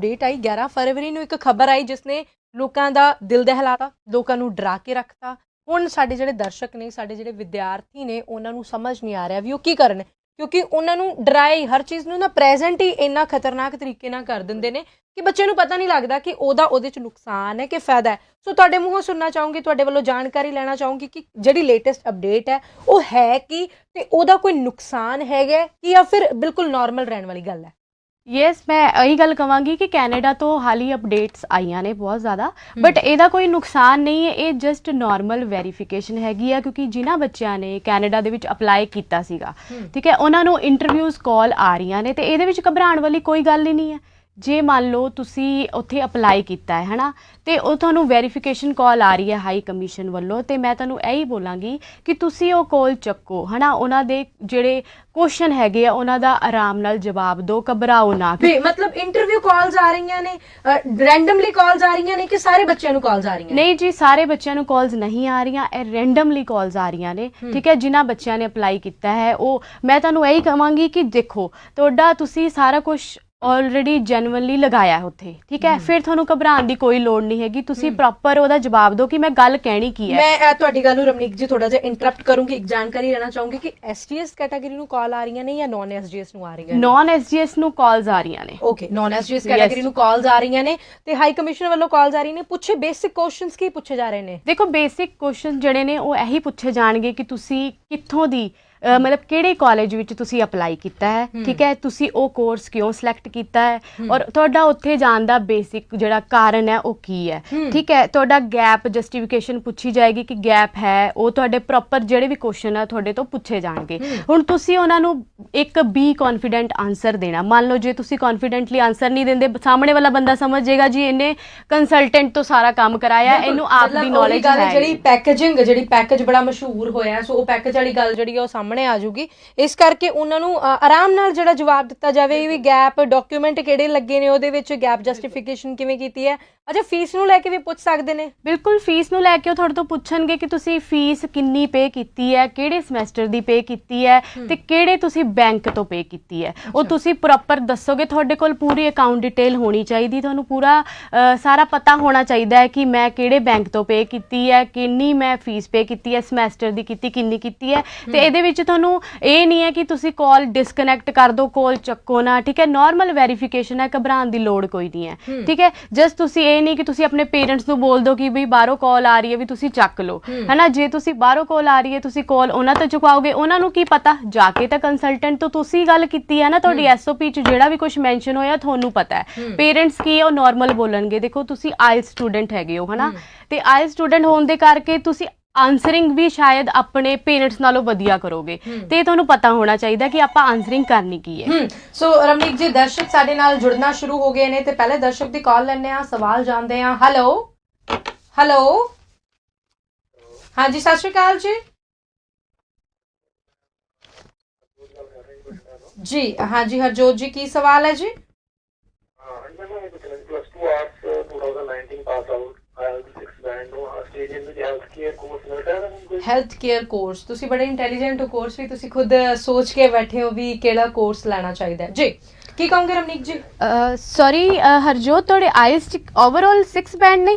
Update आई 11 फरवरी ਨੂੰ ਇੱਕ ਖਬਰ ਆਈ ਜਿਸਨੇ ਲੋਕਾਂ ਦਾ ਦਿਲ ਦਹਿਲਾਤਾ, ਲੋਕਾਂ ਨੂੰ ਡਰਾ ਕੇ ਰੱਖਤਾ। ਹੁਣ ਸਾਡੇ ਜਿਹੜੇ ਦਰਸ਼ਕ ਨੇ, ਸਾਡੇ ਜਿਹੜੇ ਵਿਦਿਆਰਥੀ ਨੇ, ਉਹਨਾਂ ਨੂੰ ਸਮਝ ਨਹੀਂ ਆ ਰਿਹਾ ਵੀ ਉਹ ਕੀ ਕਰਨ, ਕਿਉਂਕਿ ਉਹਨਾਂ ਨੂੰ ਡਰਾਏ ਹਰ ਚੀਜ਼ ਨੂੰ ਨਾ ਪ੍ਰੈਜ਼ੈਂਟ ਹੀ ਇੰਨਾ ਖਤਰਨਾਕ ਤਰੀਕੇ ਨਾਲ ਕਰ ਦਿੰਦੇ ਨੇ ਕਿ ਬੱਚੇ ਨੂੰ ਪਤਾ ਨਹੀਂ ਲੱਗਦਾ ਕਿ ਉਹਦੇ 'ਚ ਨੁਕਸਾਨ ਹੈ ਕਿ ਫਾਇਦਾ ਹੈ। ਸੋ ਤੁਹਾਡੇ ਮੂੰਹੋਂ ਸੁਣਨਾ ਚਾਹੂੰਗੀ, ਤੁਹਾਡੇ ਵੱਲੋਂ ਜਾਣਕਾਰੀ ਲੈਣਾ ਚਾਹੂੰਗੀ ਕਿ ਜਿਹੜੀ ਲੇਟੈਸਟ ਅਪਡੇਟ ਹੈ ਉਹ ਹੈ ਕੀ, ਤੇ ਉਹਦਾ ਕੋਈ ਨੁਕਸਾਨ ਹੈਗਾ ਕਿ ਜਾਂ ਫਿਰ ਬਿਲਕੁਲ ਨੋਰਮਲ ਰਹਿਣ ਵਾਲੀ ਗੱਲ ਹੈ। ਯੈਸ, ਮੈਂ ਇਹੀ ਗੱਲ ਕਹਾਂਗੀ ਕਿ ਕੈਨੇਡਾ ਤੋਂ ਹਾਲ ਹੀ ਅਪਡੇਟਸ ਆਈਆਂ ਨੇ ਬਹੁਤ ਜ਼ਿਆਦਾ, ਬਟ ਇਹਦਾ ਕੋਈ ਨੁਕਸਾਨ ਨਹੀਂ ਹੈ। ਇਹ ਜਸਟ ਨਾਰਮਲ ਵੈਰੀਫਿਕੇਸ਼ਨ ਹੈਗੀ ਆ, ਕਿਉਂਕਿ ਜਿਨ੍ਹਾਂ ਬੱਚਿਆਂ ਨੇ ਕੈਨੇਡਾ ਦੇ ਵਿੱਚ ਅਪਲਾਈ ਕੀਤਾ ਸੀਗਾ, ਠੀਕ ਹੈ, ਉਹਨਾਂ ਨੂੰ ਇੰਟਰਵਿਊਜ਼ ਕਾਲ ਆ ਰਹੀਆਂ ਨੇ, ਤੇ ਇਹਦੇ ਵਿੱਚ ਘਬਰਾਉਣ ਵਾਲੀ ਕੋਈ ਗੱਲ ਹੀ ਨਹੀਂ ਹੈ। ਜੇ ਮੰਨ ਲਓ ਤੁਸੀਂ ਉੱਥੇ ਅਪਲਾਈ ਕੀਤਾ ਹੈ ਨਾ, ਤੇ ਉਹ ਤੁਹਾਨੂੰ ਵੈਰੀਫਿਕੇਸ਼ਨ ਕਾਲ ਆ ਰਹੀ ਹੈ ਹਾਈ ਕਮਿਸ਼ਨ ਵੱਲੋਂ, ਤੇ ਮੈਂ ਤੁਹਾਨੂੰ ਇਹੀ ਬੋਲਾਂਗੀ ਕਿ ਤੁਸੀਂ ਉਹ ਕਾਲ ਚੱਕੋ, ਹੈ ਨਾ, ਉਹਨਾਂ ਦੇ ਜਿਹੜੇ ਕੁਐਸਚਨ ਹੈਗੇ ਆ ਉਹਨਾਂ ਦਾ ਆਰਾਮ ਨਾਲ ਜਵਾਬ ਦਿਓ, ਘਬਰਾਓ ਨਾ। ਮਤਲਬ ਇੰਟਰਵਿਊ ਕਾਲਸ ਆ ਰਹੀਆਂ ਨੇ, ਰੈਂਡਮਲੀ ਕਾਲਸ ਆ ਰਹੀਆਂ ਨੇ ਕਿ ਸਾਰੇ ਬੱਚਿਆਂ ਨੂੰ ਕਾਲਸ ਆ ਰਹੀਆਂ? ਨਹੀਂ ਜੀ, ਸਾਰੇ ਬੱਚਿਆਂ ਨੂੰ ਕਾਲਸ ਨਹੀਂ ਆ ਰਹੀਆਂ, ਇਹ ਰੈਂਡਮਲੀ ਕਾਲਸ ਆ ਰਹੀਆਂ ਨੇ, ਠੀਕ ਹੈ। ਜਿਨ੍ਹਾਂ ਬੱਚਿਆਂ ਨੇ ਅਪਲਾਈ ਕੀਤਾ ਹੈ, ਉਹ ਮੈਂ ਤੁਹਾਨੂੰ ਇਹੀ ਕਹਾਂਗੀ ਕਿ ਦੇਖੋ, ਤੁਹਾਡਾ ਤੁਸੀਂ ਸਾਰਾ ਕੁਝ ਆਲਰੇਡੀ ਜੈਨੂਅਨਲੀ ਲਗਾਇਆ ਉੱਥੇ, ਠੀਕ ਹੈ, ਫਿਰ ਤੁਹਾਨੂੰ ਘਬਰਾਉਣ ਦੀ ਕੋਈ ਲੋੜ ਨਹੀਂ ਹੈਗੀ। ਤੁਸੀਂ ਪ੍ਰੋਪਰ ਉਹਦਾ ਜਵਾਬ ਦਿਓ ਕਿ ਮੈਂ ਗੱਲ ਕਹਿਣੀ ਕੀ ਹੈ। ਮੈਂ ਤੁਹਾਡੀ ਗੱਲ ਨੂੰ ਰਮਨੀਕ ਜੀ ਥੋੜਾ ਜਿਹਾ ਇੰਟਰਪਟ ਕਰੂੰਗੀ, ਇੱਕ ਜਾਣਕਾਰੀ ਲੈਣਾ ਚਾਹੂੰਗੀ ਕਿ ਐਸਟੀਐਸ ਕੈਟਾਗਰੀ ਨੂੰ ਕਾਲ ਆ ਰਹੀਆਂ ਨੇ ਜਾਂ ਨੌਨ ਐਸਜੀਐਸ ਨੂੰ ਆ ਰਹੀਆਂ ਨੇ? ਨੌਨ ਐਸਜੀਐਸ ਨੂੰ ਕਾਲਸ ਆ ਰਹੀਆਂ ਨੇ। ਓਕੇ, ਨੌਨ ਐਸਜੀਐਸ ਕੈਟਾਗਰੀ ਨੂੰ ਕਾਲਸ ਆ ਰਹੀਆਂ ਨੇ ਤੇ ਹਾਈ ਕਮਿਸ਼ਨ ਵੱਲੋਂ ਕਾਲਸ ਆ ਰਹੀਆਂ ਨੇ। ਪੁੱਛੇ ਬੇਸਿਕ ਕੁਐਸਚਨਸ ਕੀ ਪੁੱਛੇ ਜਾ ਰਹੇ ਨੇ? ਦੇਖੋ, ਬੇਸਿਕ ਕੁਐਸਚਨ ਜਿਹੜੇ ਨੇ ਉਹ ਇਹੀ ਪੁੱਛੇ ਜਾਣਗੇ ਕਿ ਤੁਸੀਂ ਕਿੱਥੋਂ ਦੀ ਮਤਲਬ ਕਿਹੜੇ ਕਾਲਜ ਵਿੱਚ ਤੁਸੀਂ ਅਪਲਾਈ ਕੀਤਾ ਹੈ, ਠੀਕ ਹੈ, ਤੁਸੀਂ ਉਹ ਕੋਰਸ ਕਿਉਂ ਸਿਲੈਕਟ ਕੀਤਾ ਹੈ, ਔਰ ਤੁਹਾਡਾ ਉੱਥੇ ਜਾਣ ਦਾ ਬੇਸਿਕ ਜਿਹੜਾ ਕਾਰਨ ਹੈ ਉਹ ਕੀ ਹੈ, ਠੀਕ ਹੈ। ਤੁਹਾਡਾ ਗੈਪ ਜਸਟੀਫਿਕੇਸ਼ਨ ਪੁੱਛੀ ਜਾਏਗੀ ਕਿ ਗੈਪ ਹੈ, ਉਹ ਤੁਹਾਡੇ ਪ੍ਰੋਪਰ ਜਿਹੜੇ ਵੀ ਕੁਐਸਚਨ ਆ ਤੁਹਾਡੇ ਤੋਂ ਪੁੱਛੇ ਜਾਣਗੇ। ਹੁਣ ਤੁਸੀਂ ਉਹਨਾਂ ਨੂੰ ਇੱਕ ਬੀ ਕੌਨਫੀਡੈਂਟ ਆਨਸਰ ਦੇਣਾ। ਮੰਨ ਲਓ ਜੇ ਤੁਸੀਂ ਕੌਨਫੀਡੈਂਟਲੀ ਆਨਸਰ ਨਹੀਂ ਦਿੰਦੇ, ਸਾਹਮਣੇ ਵਾਲਾ ਬੰਦਾ ਸਮਝ ਜਾਏਗਾ ਜੀ ਇਹਨੇ ਕੰਸਲਟੈਂਟ ਤੋਂ ਸਾਰਾ ਕੰਮ ਕਰਾਇਆ, ਇਹਨੂੰ ਆਪ ਦੀ ਨੌਲੇਜ ਹੈ। ਜਿਹੜੀ ਪੈਕੇਜ ਬੜਾ ਮਸ਼ਹੂਰ ਹੋਇਆ, ਸੋ ਉਹ ਪੈਕੇਜ ਵਾਲੀ ਗੱਲ ਜਿਹੜੀ ਉਹ ਸਾਹਮਣੇ ਆ ਜਾਊਗੀ। ਇਸ ਕਰਕੇ ਉਹਨਾਂ ਨੂੰ ਆਰਾਮ ਨਾਲ ਜਿਹੜਾ ਜਵਾਬ ਦਿੱਤਾ ਜਾਵੇ ਵੀ ਗੈਪ ਡਾਕੂਮੈਂਟ ਕਿਹੜੇ ਲੱਗੇ ਨੇ, ਉਹਦੇ ਵਿੱਚ ਗੈਪ ਜਸਟੀਫਿਕੇਸ਼ਨ ਕਿਵੇਂ ਕੀਤੀ ਹੈ। ਅੱਛਾ, ਫੀਸ ਨੂੰ ਲੈ ਕੇ ਵੀ ਪੁੱਛ ਸਕਦੇ ਨੇ? ਬਿਲਕੁਲ, ਫੀਸ ਨੂੰ ਲੈ ਕੇ ਉਹ ਤੁਹਾਡੇ ਤੋਂ ਪੁੱਛਣਗੇ ਕਿ ਤੁਸੀਂ ਫੀਸ ਕਿੰਨੀ ਪੇ ਕੀਤੀ ਹੈ, ਕਿਹੜੇ ਸਮੈਸਟਰ ਦੀ ਪੇ ਕੀਤੀ ਹੈ, ਤੇ ਕਿਹੜੇ ਤੁਸੀਂ ਬੈਂਕ ਤੋਂ ਪੇ ਕੀਤੀ ਹੈ। ਉਹ ਤੁਸੀਂ ਪ੍ਰੋਪਰ ਦੱਸੋਗੇ। ਤੁਹਾਡੇ ਕੋਲ ਪੂਰੀ ਅਕਾਊਂਟ ਡਿਟੇਲ ਹੋਣੀ ਚਾਹੀਦੀ, ਤੁਹਾਨੂੰ ਪੂਰਾ ਸਾਰਾ ਪਤਾ ਹੋਣਾ ਚਾਹੀਦਾ ਹੈ ਕਿ ਮੈਂ ਕਿਹੜੇ ਬੈਂਕ ਤੋਂ ਪੇ ਕੀਤੀ ਹੈ, ਕਿੰਨੀ ਮੈਂ ਫੀਸ ਪੇ ਕੀਤੀ ਹੈ, ਸਮੈਸਟਰ ਦੀ ਕੀਤੀ, ਕਿੰਨੀ ਕੀਤੀ ਹੈ। ਤੇ ਇਹਦੇ ਵਿੱਚ ਤੁਹਾਨੂੰ ਇਹ ਨਹੀਂ ਹੈ ਕਿ ਤੁਸੀਂ ਕਾਲ ਡਿਸਕਨੈਕਟ ਕਰ ਦਿਓ, ਕਾਲ ਚੱਕੋ ਨਾ, ਠੀਕ ਹੈ। ਨਾਰਮਲ ਵੈਰੀਫਿਕੇਸ਼ਨ ਹੈ, ਘਬਰਾਉਣ ਦੀ ਲੋੜ ਕੋਈ ਨਹੀਂ ਹੈ, ਠੀਕ ਹੈ। ਜਸਟ ਤੁਸੀਂ ਇਹ ਨਹੀਂ ਕਿ ਤੁਸੀਂ ਆਪਣੇ ਪੇਰੈਂਟਸ ਨੂੰ ਬੋਲ ਦਿਓ ਕਿ ਬਈ ਬਾਹਰੋਂ ਕਾਲ ਆ ਰਹੀ ਹੈ ਵੀ ਤੁਸੀਂ ਚੱਕ ਲਓ, ਹੈ ਨਾ। ਜੇ ਤੁਸੀਂ ਬਾਹਰੋਂ ਕਾਲ ਆ ਰਹੀ ਹੈ, ਤੁਸੀਂ ਕਾਲ ਉਹਨਾਂ ਤੋਂ ਚੁਕਾਓਗੇ, ਉਹਨਾਂ ਨੂੰ ਕੀ ਪਤਾ, ਜਾ ਕੇ ਤਾਂ ਕੰਸਲਟੈਂਟ ਤੋਂ ਤੁਸੀਂ ਗੱਲ ਕੀਤੀ ਹੈ ਨਾ, ਤੁਹਾਡੀ ਐਸਓਪੀ 'ਚ ਜਿਹੜਾ ਵੀ ਕੁਝ ਮੈਂਸ਼ਨ ਹੋਇਆ ਤੁਹਾਨੂੰ ਪਤਾ ਹੈ। ਪੇਰੈਂਟਸ ਕੀ ਹੈ, ਉਹ ਨਾਰਮਲ ਬੋਲਣਗੇ। ਦੇਖੋ, ਤੁਸੀਂ ਆਇਲ ਸਟੂਡੈਂਟ ਹੈਗੇ ਹੋ, ਹੈ ਨਾ, ਤੇ ਆਇਲ ਸਟੂਡੈਂਟ ਹੋਣ ਦੇ ਕਰਕੇ ਤੁਸੀਂ ਆਨਸਰਿੰਗ ਵੀ ਸ਼ਾਇਦ ਆਪਣੇ ਪੇਰੈਂਟਸ ਨਾਲੋਂ ਵਧੀਆ ਕਰੋਗੇ, ਤੇ ਤੁਹਾਨੂੰ ਪਤਾ ਹੋਣਾ ਚਾਹੀਦਾ ਕਿ ਆਪਾਂ ਆਨਸਰਿੰਗ ਕਰਨੀ ਕੀ ਹੈ। ਸੋ ਰਮਨੀਕ ਜੀ, ਦਰਸ਼ਕ ਸਾਡੇ ਨਾਲ ਜੁੜਨਾ ਸ਼ੁਰੂ ਹੋ ਗਏ ਨੇ ਤੇ ਪਹਿਲੇ ਦਰਸ਼ਕ ਦੀ ਕਾਲ ਲੈਣੇ ਆ, ਸਵਾਲ ਜਾਣਦੇ ਆ। ਹੈਲੋ, ਹਾਂਜੀ, ਸਤਿ ਸ਼੍ਰੀ ਅਕਾਲ ਜੀ। ਜੀ ਹਾਂਜੀ, ਹਰਜੋਤ ਜੀ, ਕੀ ਸਵਾਲ ਹੈ ਜੀ? ਹੈਲਥ ਕੇਅਰ ਕੋਰਸ, ਤੁਸੀਂ ਬੜੇ ਇੰਟੈਲੀਜੈਂਟ ਹੋ, ਕੋਰਸ ਵੀ ਤੁਸੀਂ ਖੁਦ ਸੋਚ ਕੇ ਬੈਠੇ ਹੋ ਵੀ ਕਿਹੜਾ ਕੋਰਸ ਲੈਣਾ ਚਾਹੀਦਾ ਹੈ ਜੀ। ਕੀ ਕਹੋਗੇ ਰਮਨੀਕ ਜੀ? ਸੌਰੀ ਹਰਜੋਤ, ਤੁਹਾਡੇ ਆਈਐਲਟਸ ਓਵਰਆਲ 6 ਬੈਂਡ ਨੇ?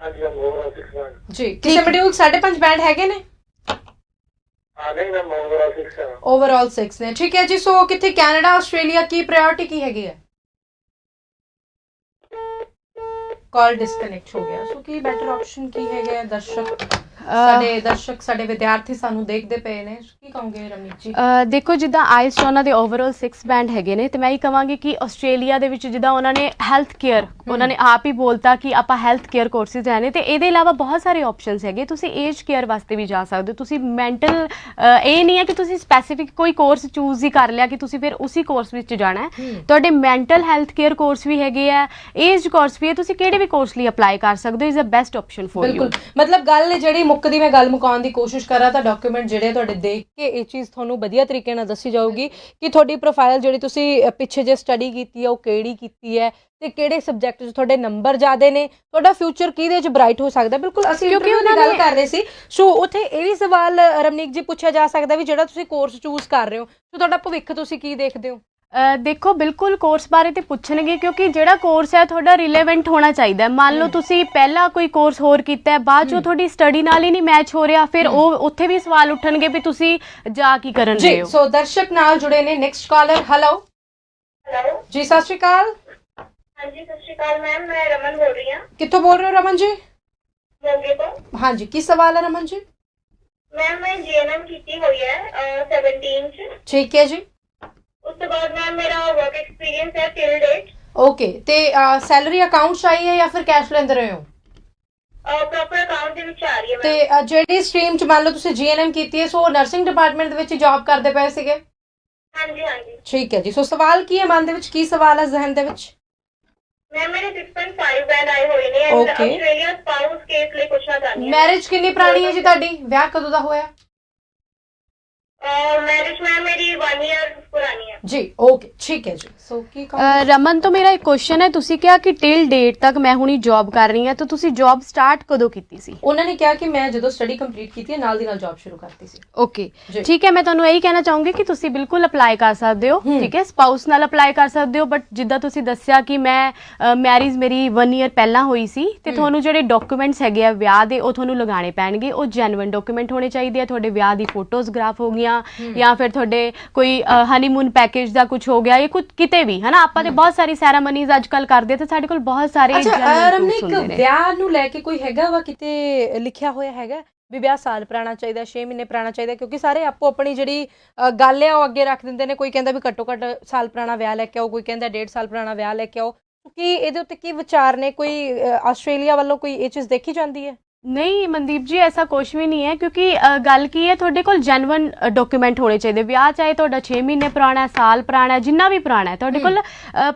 ਹਾਂਜੀ ਮੈਮ, ਓਵਰਆਲ 6 ਬੈਂਡ ਜੀ। ਕਿਸੇ ਮੋਡਿਊਲ 5.5 ਬੈਂਡ ਹੈਗੇ ਨੇ? ਨਹੀਂ ਮੈਮ, ਓਵਰਆਲ 6 ਹੈ। ਓਵਰਆਲ 6 ਨੇ, ਠੀਕ ਹੈ ਜੀ। ਸੋ ਕਿੱਥੇ ਕੈਨੇਡਾ, ਆਸਟ੍ਰੇਲੀਆ, ਕੀ ਪ੍ਰਾਇੋਰਟੀ ਕੀ ਹੈਗੀ ਹੈ? ਕਾਲ ਡਿਸਕਨੈਕਟ ਹੋ ਗਿਆ। ਸੋ ਕੀ ਬੈਟਰ ਆਪਸ਼ਨ ਕੀ ਹੈਗਾ? ਦਰਸ਼ਕ ਸਾਡੇ ਵਿਦਿਆਰਥੀ ਸਾਨੂੰ ਦੇਖਦੇ ਪਏ ਨੇ, ਕੀ ਕਹੋਗੇ ਰਮਨੀਕ ਜੀ? ਦੇਖੋ, ਜਿੱਦਾਂ ਆਇਲਸ ਉਹਨਾਂ ਦੇ ਓਵਰਆਲ 6 ਬੈਂਡ ਹੈਗੇ ਨੇ, ਤੇ ਮੈਂ ਇਹ ਕਹਾਂਗੀ ਕਿ ਆਸਟ੍ਰੇਲੀਆ ਦੇ ਵਿੱਚ ਜਿੱਦਾਂ ਉਹਨਾਂ ਨੇ ਹੈਲਥ ਕੇਅਰ, ਉਹਨਾਂ ਨੇ ਆਪ ਹੀ ਬੋਲਤਾ ਕਿ ਆਪਾਂ ਹੈਲਥ ਕੇਅਰ ਕੋਰਸਿਸ ਹੈ ਨੇ, ਤੇ ਇਹਦੇ ਇਲਾਵਾ ਬਹੁਤ ਸਾਰੇ ਆਪਸ਼ਨਸ ਹੈਗੇ। ਤੁਸੀਂ ਏਜ ਕੇਅਰ ਵਾਸਤੇ ਵੀ ਜਾ ਸਕਦੇ ਹੋ। ਤੁਸੀਂ ਮੈਂਟਲ, ਇਹ ਨਹੀਂ ਹੈ ਕਿ ਤੁਸੀਂ ਸਪੈਸੀਫਿਕ ਕੋਈ ਕੋਰਸ ਚੂਜ਼ ਹੀ ਕਰ ਲਿਆ ਕਿ ਤੁਸੀਂ ਫਿਰ ਉਸੇ ਕੋਰਸ ਵਿੱਚ ਜਾਣਾ ਹੈ। ਤੁਹਾਡੇ ਮੈਂਟਲ ਹੈਲਥ ਕੇਅਰ ਕੋਰਸ ਵੀ ਹੈਗੇ ਆ, ਏਜ ਕੋਰਸ ਵੀ ਹੈ, ਤੁਸੀਂ ਕਿਹੜੇ ਵੀ ਕੋਰਸ ਲਈ ਅਪਲਾਈ ਕਰ ਸਕਦੇ ਹੋ। Is a best option for you. ਬਿਲਕੁਲ, ਮਤਲਬ ਗੱਲ ਜਿਹੜੀ ਮੁੱਕਦੀ, ਮੈਂ ਗੱਲ ਮੁਕਾਉਣ ਦੀ ਕੋਸ਼ਿਸ਼ ਕਰਾਂ ਤਾਂ ਡਾਕੂਮੈਂਟ ਜਿਹੜੇ ਤੁਹਾਡੇ ਦੇਖ ਕੇ ਇਹ ਚੀਜ਼ ਤੁਹਾਨੂੰ ਵਧੀਆ ਤਰੀਕੇ ਨਾਲ ਦੱਸੀ ਜਾਊਗੀ ਕਿ ਤੁਹਾਡੀ ਪ੍ਰੋਫਾਈਲ ਜਿਹੜੀ ਤੁਸੀਂ ਪਿੱਛੇ ਜੇ ਸਟੱਡੀ ਕੀਤੀ ਹੈ ਉਹ ਕਿਹੜੀ ਕੀਤੀ ਹੈ, ਤੇ ਕਿਹੜੇ ਸਬਜੈਕਟ 'ਚ ਤੁਹਾਡੇ ਨੰਬਰ ਜ਼ਿਆਦੇ ਨੇ, ਤੁਹਾਡਾ ਫਿਊਚਰ ਕਿਹਦੇ 'ਚ ਬ੍ਰਾਈਟ ਹੋ ਸਕਦਾ। ਬਿਲਕੁਲ, ਅਸੀਂ ਕਿਉਂਕਿ ਉਹਨਾਂ ਦੀ ਗੱਲ ਕਰ ਰਹੇ ਸੀ। ਸੋ ਉੱਥੇ ਇਹ ਵੀ ਸਵਾਲ ਰਮਨੀਕ ਜੀ ਪੁੱਛਿਆ ਜਾ ਸਕਦਾ ਵੀ ਜਿਹੜਾ ਤੁਸੀਂ ਕੋਰਸ ਚੂਜ਼ ਕਰ ਰਹੇ ਹੋ, ਸੋ ਤੁਹਾਡਾ ਭਵਿੱਖ ਤੁਸੀਂ ਕੀ ਦੇਖਦੇ ਹੋ? ਦੇਖੋ ਬਿਲਕੁਲ ਕੋਰਸ ਬਾਰੇ ਤੇ ਪੁੱਛਣਗੇ, ਕਿਉਂਕਿ ਜਿਹੜਾ ਕੋਰਸ ਹੈ ਤੁਹਾਡਾ ਰਿਲੇਵੈਂਟ ਹੋਣਾ ਚਾਹੀਦਾ ਹੈ। ਮੰਨ ਲਓ ਤੁਸੀਂ ਪਹਿਲਾਂ ਕੋਈ ਕੋਰਸ ਹੋਰ ਕੀਤਾ ਹੈ, ਬਾਅਦ ਚੋਂ ਤੁਹਾਡੀ ਸਟੱਡੀ ਨਾਲ ਹੀ ਨਹੀਂ ਮੈਚ ਹੋ ਰਿਹਾ, ਫਿਰ ਉਹ ਉੱਥੇ ਵੀ ਸਵਾਲ ਉੱਠਣਗੇ ਵੀ ਤੁਸੀਂ ਜਾ ਕੀ ਕਰਨ ਰਹੇ ਜੀ। ਹੋ। ਸੋ ਦਰਸ਼ਕ ਨਾਲ ਜੁੜੇ ਨੇ ਨੈਕਸਟ ਕਾਲਰ। ਹੈਲੋ ਹੈਲੋ ਜੀ, ਸਤਿ ਸ਼੍ਰੀ ਅਕਾਲ। ਹਾਂਜੀ ਸਤਿ ਸ਼੍ਰੀ ਅਕਾਲ ਮੈਮ, ਮੈਂ ਰਮਨ ਬੋਲ ਰਹੀ ਹਾਂ ਕਿੱਥੋਂ ਬੋਲ ਰਹੇ ਹੋ ਰਮਨ ਜੀ? ਮੋਗੇ ਤੋਂ। ਹਾਂਜੀ, ਕੀ ਸਵਾਲ ਹੈ ਰਮਨ ਜੀ? ਮੈਮ ਮੈਂ ਜੀਐਨਐਮ ਕੀਤੀ ਹੋਈ ਹੈ 17 ਚ। ਠੀਕ ਹੈ ਜੀ। ਉਸ ਤੋਂ ਬਾਅਦ ਮੈਮ ਮੇਰਾ ਵਰਕ ਐਕਸਪੀਰੀਅੰਸ ਹੈ ਟਿਲ ਡੇਟ। ਓਕੇ, ਤੇ ਸੈਲਰੀ ਅਕਾਊਂਟ ਚ ਆਈ ਹੈ ਜਾਂ ਫਿਰ ਕੈਸ਼ ਲੈਂਦੇ ਰਹੇ ਹੋ? ਪ੍ਰੋਪਰ ਅਕਾਊਂਟ ਦੇ ਵਿੱਚ ਆ ਰਹੀ ਹੈ ਤੇ ਮੈਮ। ਜਿਹੜੀ ਸਟਰੀਮ ਚ ਮੰਨ ਲਓ ਤੁਸੀਂ ਜੀਐਨਐਮ ਕੀਤੀ ਹੈ, ਸੋ ਨਰਸਿੰਗ ਡਿਪਾਰਟਮੈਂਟ ਦੇ ਵਿੱਚ ਜੌਬ ਕਰਦੇ ਪਏ ਸੀਗੇ? ਹਾਂਜੀ ਹਾਂਜੀ ਠੀਕ ਹੈ ਜੀ। ਸੋ ਸਵਾਲ ਕੀ ਹੈ ਮਨ ਦੇ ਵਿੱਚ, ਕੀ ਸਵਾਲ ਹੈ ਜ਼ਹਿਨ ਦੇ ਵਿੱਚ? ਮੈਮ ਮੇਰੇ 6.5 ਬੈਂਡ ਆਏ ਹੋਏ ਨੇ and Okay. Australia spouse case ਲਈ ਪੁੱਛਣਾ ਚਾਹੁੰਦੀ ਹਾਂ। ਮੈਰਿਜ ਕਿੰਨੀ ਪੁਰਾਣੀ ਹੈ ਜੀ ਤੁਹਾਡੀ? ਵਿਆਹ ਕਦੋਂ ਦਾ ਹੋਇਆ? ਮੈਰਿਜ ਮੈਮ ਮੇਰੀ 1 ਈਅਰ ਪੁਰਾਣੀ ਹੈ ਜੀ ਓਕੇ, ਠੀਕ ਹੈ ਜੀ। ਸੋ ਕੀ ਰਮਨ ਤੋਂ ਮੇਰਾ ਇੱਕ ਕੁਐਸਚਨ ਹੈ, ਤੁਸੀਂ ਕਿਹਾ ਕਿ ਟਿਲ ਡੇਟ ਤੱਕ ਮੈਂ ਹੁਣੀ ਜੌਬ ਕਰ ਰਹੀ ਹਾਂ, ਤਾਂ ਤੁਸੀਂ ਜੌਬ ਸਟਾਰਟ ਕਦੋਂ ਕੀਤੀ ਸੀ? ਉਹਨਾਂ ਨੇ ਕਿਹਾ ਕਿ ਮੈਂ ਜਦੋਂ ਸਟੱਡੀ ਕੰਪਲੀਟ ਕੀਤੀ ਹੈ ਨਾਲ ਦੀ ਨਾਲ ਜੌਬ ਸ਼ੁਰੂ ਕਰਤੀ ਸੀ। ਓਕੇ ਜੀ। ਠੀਕ ਹੈ, ਮੈਂ ਤੁਹਾਨੂੰ ਇਹੀ ਕਹਿਣਾ ਚਾਹੂੰਗੀ ਕਿ ਤੁਸੀਂ ਬਿਲਕੁਲ ਅਪਲਾਈ ਕਰ ਸਕਦੇ ਹੋ, ਠੀਕ ਹੈ, ਸਪਾਊਸ ਨਾਲ ਅਪਲਾਈ ਕਰ ਸਕਦੇ ਹੋ। ਬਟ ਜਿੱਦਾਂ ਤੁਸੀਂ ਦੱਸਿਆ ਕਿ ਮੈਂ ਮੈਰਿਜ ਮੇਰੀ 1 ਈਅਰ ਪਹਿਲਾਂ ਹੋਈ ਸੀ, ਤੇ ਤੁਹਾਨੂੰ ਜਿਹੜੇ ਡਾਕੂਮੈਂਟਸ ਹੈਗੇ ਆ ਵਿਆਹ ਦੇ, ਉਹ ਤੁਹਾਨੂੰ ਲਗਾਉਣੇ ਪੈਣਗੇ। ਉਹ ਜੈਨੂਇਨ ਡਾਕੂਮੈਂਟ ਹੋਣੇ ਚਾਹੀਦੇ ਆ। ਤੁਹਾਡੇ ਵਿਆਹ ਦੀ ਫੋਟੋਜ਼ਗ੍ਰਾਫ ਹੋ ਗਈਆਂ, ਜਾਂ ਫਿਰ ਤੁਹਾਡੇ ਕੋਈ ਹਨੀਮੂਨ ਪੈਕੇਜ ਦਾ ਕੁਝ ਹੋ ਗਿਆ, ਇਹ ਕੁਝ ਕਿਤੇ ਵੀ ਹੈ ਨਾ। ਆਪਾਂ ਤੇ ਬਹੁਤ ਸਾਰੀ ਸੈਰਾਮਨੀਜ਼ ਅੱਜ ਕੱਲ ਕਰਦੇ, ਤੇ ਸਾਡੇ ਕੋਲ ਬਹੁਤ ਸਾਰੇ ਰਮਨੀਕ ਵਿਆਹ ਨੂੰ ਲੈ ਕੇ ਕੋਈ ਹੈਗਾ ਵਾ ਕਿਤੇ ਲਿਖਿਆ ਹੋਇਆ ਹੈਗਾ ਵੀ ਵਿਆਹ ਸਾਲ ਪੁਰਾਣਾ ਚਾਹੀਦਾ, 6 ਮਹੀਨੇ ਪੁਰਾਣਾ ਚਾਹੀਦਾ? ਕਿਉਂਕਿ ਸਾਰੇ ਆਪੋ ਆਪਣੀ ਜਿਹੜੀ ਗੱਲ ਹੈ ਉਹ ਅੱਗੇ ਰੱਖ ਦਿੰਦੇ ਨੇ। ਕੋਈ ਕਹਿੰਦਾ ਵੀ ਘੱਟੋ ਘੱਟ ਸਾਲ ਪੁਰਾਣਾ ਵਿਆਹ ਲੈ ਕੇ ਆਓ, ਕੋਈ ਕਹਿੰਦਾ 1.5 ਸਾਲ ਪੁਰਾਣਾ ਵਿਆਹ ਲੈ ਕੇ ਆਓ। ਕਿ ਇਹਦੇ ਉੱਤੇ ਕੀ ਵਿਚਾਰ ਨੇ? ਕੋਈ ਆਸਟ੍ਰੇਲੀਆ ਵੱਲੋਂ ਕੋਈ ਇਹ ਚੀਜ਼ ਦੇਖੀ ਜਾਂਦੀ ਹੈ? ਨਹੀਂ ਮਨਦੀਪ ਜੀ, ਐਸਾ ਕੁਝ ਵੀ ਨਹੀਂ ਹੈ, ਕਿਉਂਕਿ ਗੱਲ ਕੀ ਹੈ, ਤੁਹਾਡੇ ਕੋਲ ਜੈਨੂਇਨ ਡਾਕੂਮੈਂਟ ਹੋਣੇ ਚਾਹੀਦੇ। ਵਿਆਹ ਚਾਹੇ ਤੁਹਾਡਾ 6 ਮਹੀਨੇ ਪੁਰਾਣਾ ਹੈ, ਸਾਲ ਪੁਰਾਣਾ ਹੈ, ਜਿੰਨਾ ਵੀ ਪੁਰਾਣਾ ਹੈ, ਤੁਹਾਡੇ ਕੋਲ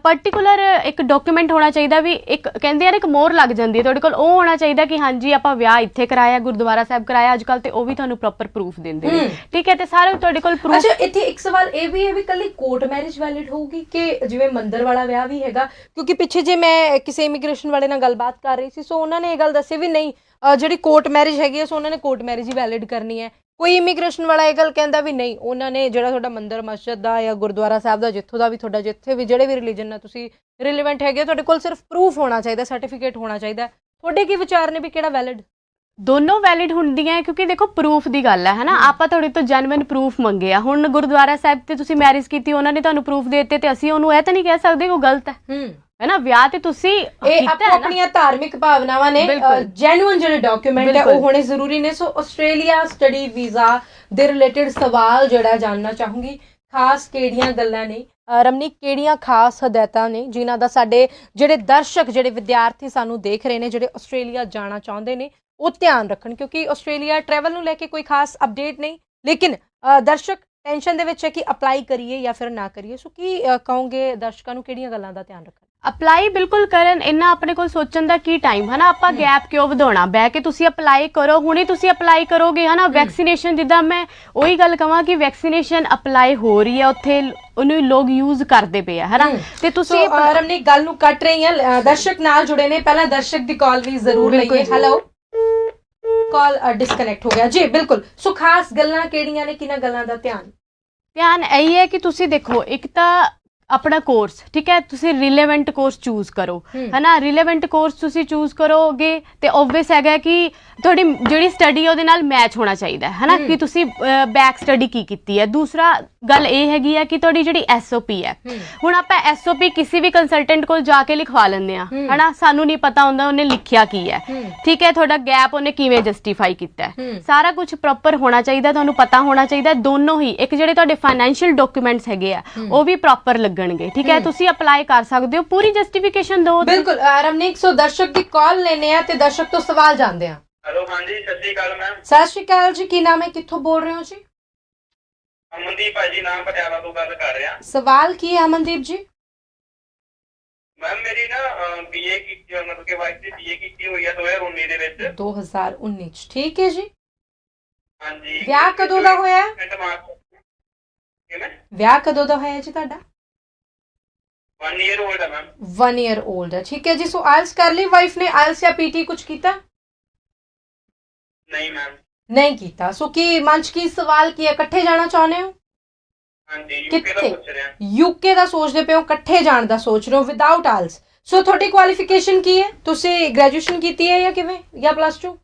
ਪਰਟੀਕੂਲਰ ਇੱਕ ਡਾਕੂਮੈਂਟ ਹੋਣਾ ਚਾਹੀਦਾ। ਵੀ ਇੱਕ ਕਹਿੰਦੇ ਯਾਰ ਇੱਕ ਮੋਹਰ ਲੱਗ ਜਾਂਦੀ ਹੈ, ਤੁਹਾਡੇ ਕੋਲ ਉਹ ਹੋਣਾ ਚਾਹੀਦਾ ਕਿ ਹਾਂਜੀ ਆਪਾਂ ਵਿਆਹ ਇੱਥੇ ਕਰਾਇਆ, ਗੁਰਦੁਆਰਾ ਸਾਹਿਬ ਕਰਾਇਆ ਅੱਜ ਕੱਲ, ਤੇ ਉਹ ਵੀ ਤੁਹਾਨੂੰ ਪ੍ਰੋਪਰ ਪ੍ਰੂਫ ਦਿੰਦੇ ਨੇ, ਠੀਕ ਹੈ। ਤੇ ਸਾਰੇ ਤੁਹਾਡੇ ਕੋਲ ਪ੍ਰੂਫ। ਅੱਛਾ, ਇੱਥੇ ਇੱਕ ਸਵਾਲ ਇਹ ਵੀ ਹੈ ਵੀ ਕੱਲੀ ਕੋਰਟ ਮੈਰਿਜ ਵੈਲਿਡ ਹੋਊਗੀ ਕਿ ਜਿਵੇਂ ਮੰਦਰ ਵਾਲਾ ਵਿਆਹ ਵੀ ਹੈਗਾ? ਕਿਉਂਕਿ ਪਿੱਛੇ ਜੇ ਮੈਂ ਕਿਸੇ ਇਮੀਗ੍ਰੇਸ਼ਨ ਵਾਲੇ ਨਾਲ ਗੱਲਬਾਤ ਕਰ ਰਹੀ ਸੀ, ਸੋ ਉਹਨਾਂ ਨੇ ਇਹ ਗੱਲ ਦੱਸੀ ਵੀ ਨਹੀਂ, ਜਿਹੜੀ ਕੋਰਟ ਮੈਰਿਜ ਹੈਗੀ ਹੈ, ਸੋ ਉਹਨਾਂ ਨੇ ਕੋਰਟ ਮੈਰਿਜ ਹੀ ਵੈਲਿਡ ਕਰਨੀ ਹੈ। ਕੋਈ ਇਮੀਗ੍ਰੇਸ਼ਨ ਵਾਲਾ ਇਹ ਗੱਲ ਕਹਿੰਦਾ ਵੀ ਨਹੀਂ, ਉਹਨਾਂ ਨੇ ਜਿਹੜਾ ਤੁਹਾਡਾ ਮੰਦਰ ਮਸਜਿਦ ਦਾ ਜਾਂ ਗੁਰਦੁਆਰਾ ਸਾਹਿਬ ਦਾ, ਜਿੱਥੋਂ ਦਾ ਵੀ ਤੁਹਾਡਾ, ਜਿੱਥੇ ਵੀ ਜਿਹੜੇ ਵੀ ਰਿਲੀਜਨ ਨਾਲ ਤੁਸੀਂ ਰਿਲੇਵੈਂਟ ਹੈਗੇ, ਤੁਹਾਡੇ ਕੋਲ ਸਿਰਫ ਪ੍ਰੂਫ ਹੋਣਾ ਚਾਹੀਦਾ, ਸਰਟੀਫਿਕੇਟ ਹੋਣਾ ਚਾਹੀਦਾ। ਤੁਹਾਡੇ ਕੀ ਵਿਚਾਰ ਨੇ ਵੀ ਕਿਹੜਾ ਵੈਲਿਡ? ਦੋਨੋਂ ਵੈਲਿਡ ਹੁੰਦੀਆਂ, ਕਿਉਂਕਿ ਦੇਖੋ ਪ੍ਰੂਫ ਦੀ ਗੱਲ ਹੈ ਨਾ। ਆਪਾਂ ਤੁਹਾਡੇ ਤੋਂ ਜੈਨੂਇਨ ਪ੍ਰੂਫ ਮੰਗਿਆ। ਹੁਣ ਗੁਰਦੁਆਰਾ ਸਾਹਿਬ ਤੇ ਤੁਸੀਂ ਮੈਰਿਜ ਕੀਤੀ, ਉਹਨਾਂ ਨੇ ਤੁਹਾਨੂੰ ਪ੍ਰੂਫ ਦੇ ਦਿੱਤੇ, ਤੇ ਅਸੀਂ ਉਹਨੂੰ ਇਹ ਤਾਂ ਨਹੀਂ ਕਹਿ ਸਕਦੇ ਕਿ ਉਹ ਗਲਤ ਹੈ ਨਾ। ਵਿਆਹ ਤੇ ਤੁਸੀਂ ਇਹ ਆਪਣੀਆਂ ਧਾਰਮਿਕ ਭਾਵਨਾਵਾਂ ਨੇ, ਜੈਨੂਇਨ ਜਿਹੜੇ ਡਾਕੂਮੈਂਟ ਹੈ ਉਹ ਹੋਣੇ ਜ਼ਰੂਰੀ ਨੇ। ਸੋ ਆਸਟ੍ਰੇਲੀਆ ਸਟੱਡੀ ਵੀਜ਼ਾ ਦੇ ਰਿਲੇਟਡ ਸਵਾਲ ਜਿਹੜਾ ਜਾਣਨਾ ਚਾਹੂੰਗੀ, ਖਾਸ ਕਿਹੜੀਆਂ ਗੱਲਾਂ ਨੇ ਰਮਨੀਕ, ਕਿਹੜੀਆਂ ਖਾਸ ਹਦਾਇਤਾਂ ਨੇ ਜਿਨ੍ਹਾਂ ਦਾ ਸਾਡੇ ਜਿਹੜੇ ਦਰਸ਼ਕ, ਜਿਹੜੇ ਵਿਦਿਆਰਥੀ ਸਾਨੂੰ ਦੇਖ ਰਹੇ ਨੇ, ਜਿਹੜੇ ਆਸਟ੍ਰੇਲੀਆ ਜਾਣਾ ਚਾਹੁੰਦੇ ਨੇ, ਉਹ ਧਿਆਨ ਰੱਖਣ? ਕਿਉਂਕਿ ਆਸਟ੍ਰੇਲੀਆ ਟਰੈਵਲ ਨੂੰ ਲੈ ਕੇ ਕੋਈ ਖਾਸ ਅਪਡੇਟ ਨਹੀਂ, ਲੇਕਿਨ ਦਰਸ਼ਕ ਟੈਨਸ਼ਨ ਦੇ ਵਿੱਚ ਹੈ ਕਿ ਅਪਲਾਈ ਕਰੀਏ ਜਾਂ ਫਿਰ ਨਾ ਕਰੀਏ। ਸੋ ਕੀ ਕਹੋਗੇ ਦਰਸ਼ਕਾਂ ਨੂੰ, ਕਿਹੜੀਆਂ ਗੱਲਾਂ ਦਾ ਧਿਆਨ ਰੱਖਣ? ਅਪਲਾਈ ਬਿਲਕੁਲ ਕਰਨ, ਇੰਨਾ ਆਪਣੇ ਕੋਲ ਸੋਚਣ ਦਾ ਕੀ ਟਾਈਮ ਹੈ ਨਾ। ਆਪਾਂ ਗੈਪ ਕਿਉਂ ਵਧਾਉਣਾ? ਬਹਿ ਕੇ ਤੁਸੀਂ ਅਪਲਾਈ ਕਰੋ, ਹੁਣੇ ਤੁਸੀਂ ਅਪਲਾਈ ਕਰੋਗੇ ਹੈ ਨਾ। ਵੈਕਸੀਨੇਸ਼ਨ, ਜਿੱਦਾਂ ਮੈਂ ਉਹੀ ਗੱਲ ਕਹਾਂ ਕਿ ਵੈਕਸੀਨੇਸ਼ਨ ਅਪਲਾਈ ਹੋ ਰਹੀ ਹੈ ਉੱਥੇ, ਉਹਨੂੰ ਲੋਕ ਯੂਜ਼ ਕਰਦੇ ਪਏ ਆ ਹੈ ਨਾ। ਤੇ ਤੁਸੀਂ ਰਮਨੀਕ ਗੱਲ ਨੂੰ ਕੱਟ ਰਹੀ ਹਾਂ, ਦਰਸ਼ਕ ਨਾਲ ਜੁੜੇ ਨੇ, ਪਹਿਲਾਂ ਦਰਸ਼ਕ ਦੀ ਕਾਲ ਵੀ ਜ਼ਰੂਰ ਲਈਏ। ਹੈਲੋ, ਕਾਲ ਡਿਸਕਨੈਕਟ ਹੋ ਗਿਆ ਜੀ। ਬਿਲਕੁਲ। ਸੋ ਖਾਸ ਗੱਲਾਂ ਕਿਹੜੀਆਂ ਨੇ, ਕਿਹਨਾਂ ਗੱਲਾਂ ਦਾ ਧਿਆਨ ਇਹੀ ਹੈ ਕਿ ਤੁਸੀਂ ਦੇਖੋ, ਇੱਕ ਤਾਂ ਆਪਣਾ ਕੋਰਸ, ਠੀਕ ਹੈ, ਤੁਸੀਂ ਰਿਲੇਵੈਂਟ ਕੋਰਸ ਚੂਜ਼ ਕਰੋ ਹੈ ਨਾ। ਰਿਲੇਵੈਂਟ ਕੋਰਸ ਤੁਸੀਂ ਚੂਜ਼ ਕਰੋਗੇ ਤੇ ਓਬਵੀਅਸ ਹੈਗਾ ਕਿ ਤੁਹਾਡੀ ਜਿਹੜੀ ਸਟੱਡੀ ਉਹਦੇ ਨਾਲ ਮੈਚ ਹੋਣਾ ਚਾਹੀਦਾ ਹੈ ਨਾ, ਕਿ ਤੁਸੀਂ ਬੈਕ ਸਟੱਡੀ ਕੀ ਕੀਤੀ ਹੈ। ਦੂਸਰਾ ਗੱਲ ਇਹ ਹੈਗੀ ਹੈ ਕਿ ਤੁਹਾਡੀ ਜਿਹੜੀ SOP ਹੈ, ਹੁਣ ਆਪਾਂ SOP ਕਿਸੇ ਵੀ ਕੰਸਲਟੈਂਟ ਕੋਲ ਜਾ ਕੇ ਲਿਖਵਾ ਲੈਂਦੇ ਆ ਹੈ ਨਾ, ਸਾਨੂੰ ਨਹੀਂ ਪਤਾ ਹੁੰਦਾ ਉਹਨੇ ਲਿਖਿਆ ਕੀ ਹੈ, ਠੀਕ ਹੈ, ਤੁਹਾਡਾ ਗੈਪ ਉਹਨੇ ਕਿਵੇਂ ਜਸਟੀਫਾਈ ਕੀਤਾ ਹੈ, ਸਾਰਾ ਕੁਝ ਪ੍ਰੋਪਰ ਹੋਣਾ ਚਾਹੀਦਾ, ਤੁਹਾਨੂੰ ਪਤਾ ਹੋਣਾ ਚਾਹੀਦਾ। ਦੋਨੋਂ ਹੀ, ਇੱਕ ਜਿਹੜੇ ਤੁਹਾਡੇ ਫਾਈਨੈਂਸ਼ੀਅਲ ਡਾਕੂਮੈਂਟਸ ਹੈਗੇ ਆ ਉਹ ਵੀ ਪ੍ਰੋਪਰ ਲੱਗਣਗੇ, ਠੀਕ ਹੈ। ਤੁਸੀਂ ਅਪਲਾਈ ਕਰ ਸਕਦੇ ਹੋ, ਪੂਰੀ ਜਸਟੀਫਿਕੇਸ਼ਨ ਦਿਓ। ਬਿਲਕੁਲ ਰਮਨੀਕ, ਸੋ ਦਰਸ਼ਕ ਦੀ ਕਾਲ ਲੈਣੇ ਆ ਤੇ ਦਰਸ਼ਕ ਤੋਂ ਸਵਾਲ ਜਾਣਦੇ ਆ। ਹੈਲੋ, ਹਾਂਜੀ ਸਤਿ ਸ਼੍ਰੀ ਅਕਾਲ ਮੈਮ। ਸਤਿ ਸ਼੍ਰੀ ਅਕਾਲ ਜੀ, ਕੀ ਨਾਮ ਹੈ, ਕਿੱਥੋਂ ਬੋਲ ਰਹੇ ਹੋ ਜੀ? ਅਮਨਦੀਪ ਭਾਜੀ, ਨਾਮ ਪਟਿਆਲਾ ਤੋਂ ਗੱਲ ਕਰ ਰਿਹਾ। ਸਵਾਲ ਕੀ ਹੈ ਅਮਨਦੀਪ ਜੀ? ਮੈਮ ਮੇਰੀ ਨਾ BA ਕੀਤੀ, ਮਤਲਬ ਕਿ ਵਾਈਫ ਦੀ BA ਕੀਤੀ ਹੋਈ ਹੈ 2019 ਦੇ ਵਿੱਚ। 2019 ਚ, ਠੀਕ ਹੈ ਜੀ। ਹਾਂਜੀ। ਵਿਆਹ ਕਦੋਂ ਦਾ ਹੋਇਆ? ਕਿਵੇਂ? ਵਿਆਹ ਕਦੋਂ ਦਾ ਹੋਇਆ ਜੀ ਤੁਹਾਡਾ? 1 ਈਅਰ 올ਡ ਹੈ ਮੈਮ। 1 ਈਅਰ 올ਡ ਹੈ, ਠੀਕ ਹੈ ਜੀ। ਸੋ ਆਇਲਸ ਕਰ ਲਈ ਵਾਈਫ ਨੇ? ਆਇਲਸ ਜਾਂ PT ਕੁਝ ਕੀਤਾ? ਨਹੀਂ ਮੈਮ। ਨਹੀਂ ਕੀਤਾ। ਸੋ ਕੀ ਮਨ ਚ ਕੀ ਸਵਾਲ ਕੀ ਹੈ? ਇਕੱਠੇ ਜਾਣਾ ਚਾਹੁੰਦੇ ਹੋ? ਹਾਂਜੀ ਯੂਕੇ ਦਾ ਕਿੱਥੇ? ਪੁੱਛ ਰਿਹਾ। ਯੂਕੇ ਦਾ ਸੋਚਦੇ ਪਏ ਹੋ, ਇਕੱਠੇ ਜਾਣ ਦਾ ਸੋਚ ਰਹੇ ਹੋ ਵਿਦਆਊਟ ਆਇਲਸ। ਸੋ ਤੁਹਾਡੀ ਕੁਆਲੀਫਿਕੇਸ਼ਨ ਕੀ ਹੈ? ਤੁਸੀਂ ਗ੍ਰੈਜੂਏਸ਼ਨ ਕੀਤੀ ਹੈ ਜਾਂ ਕਿਵੇਂ, ਜਾਂ +2?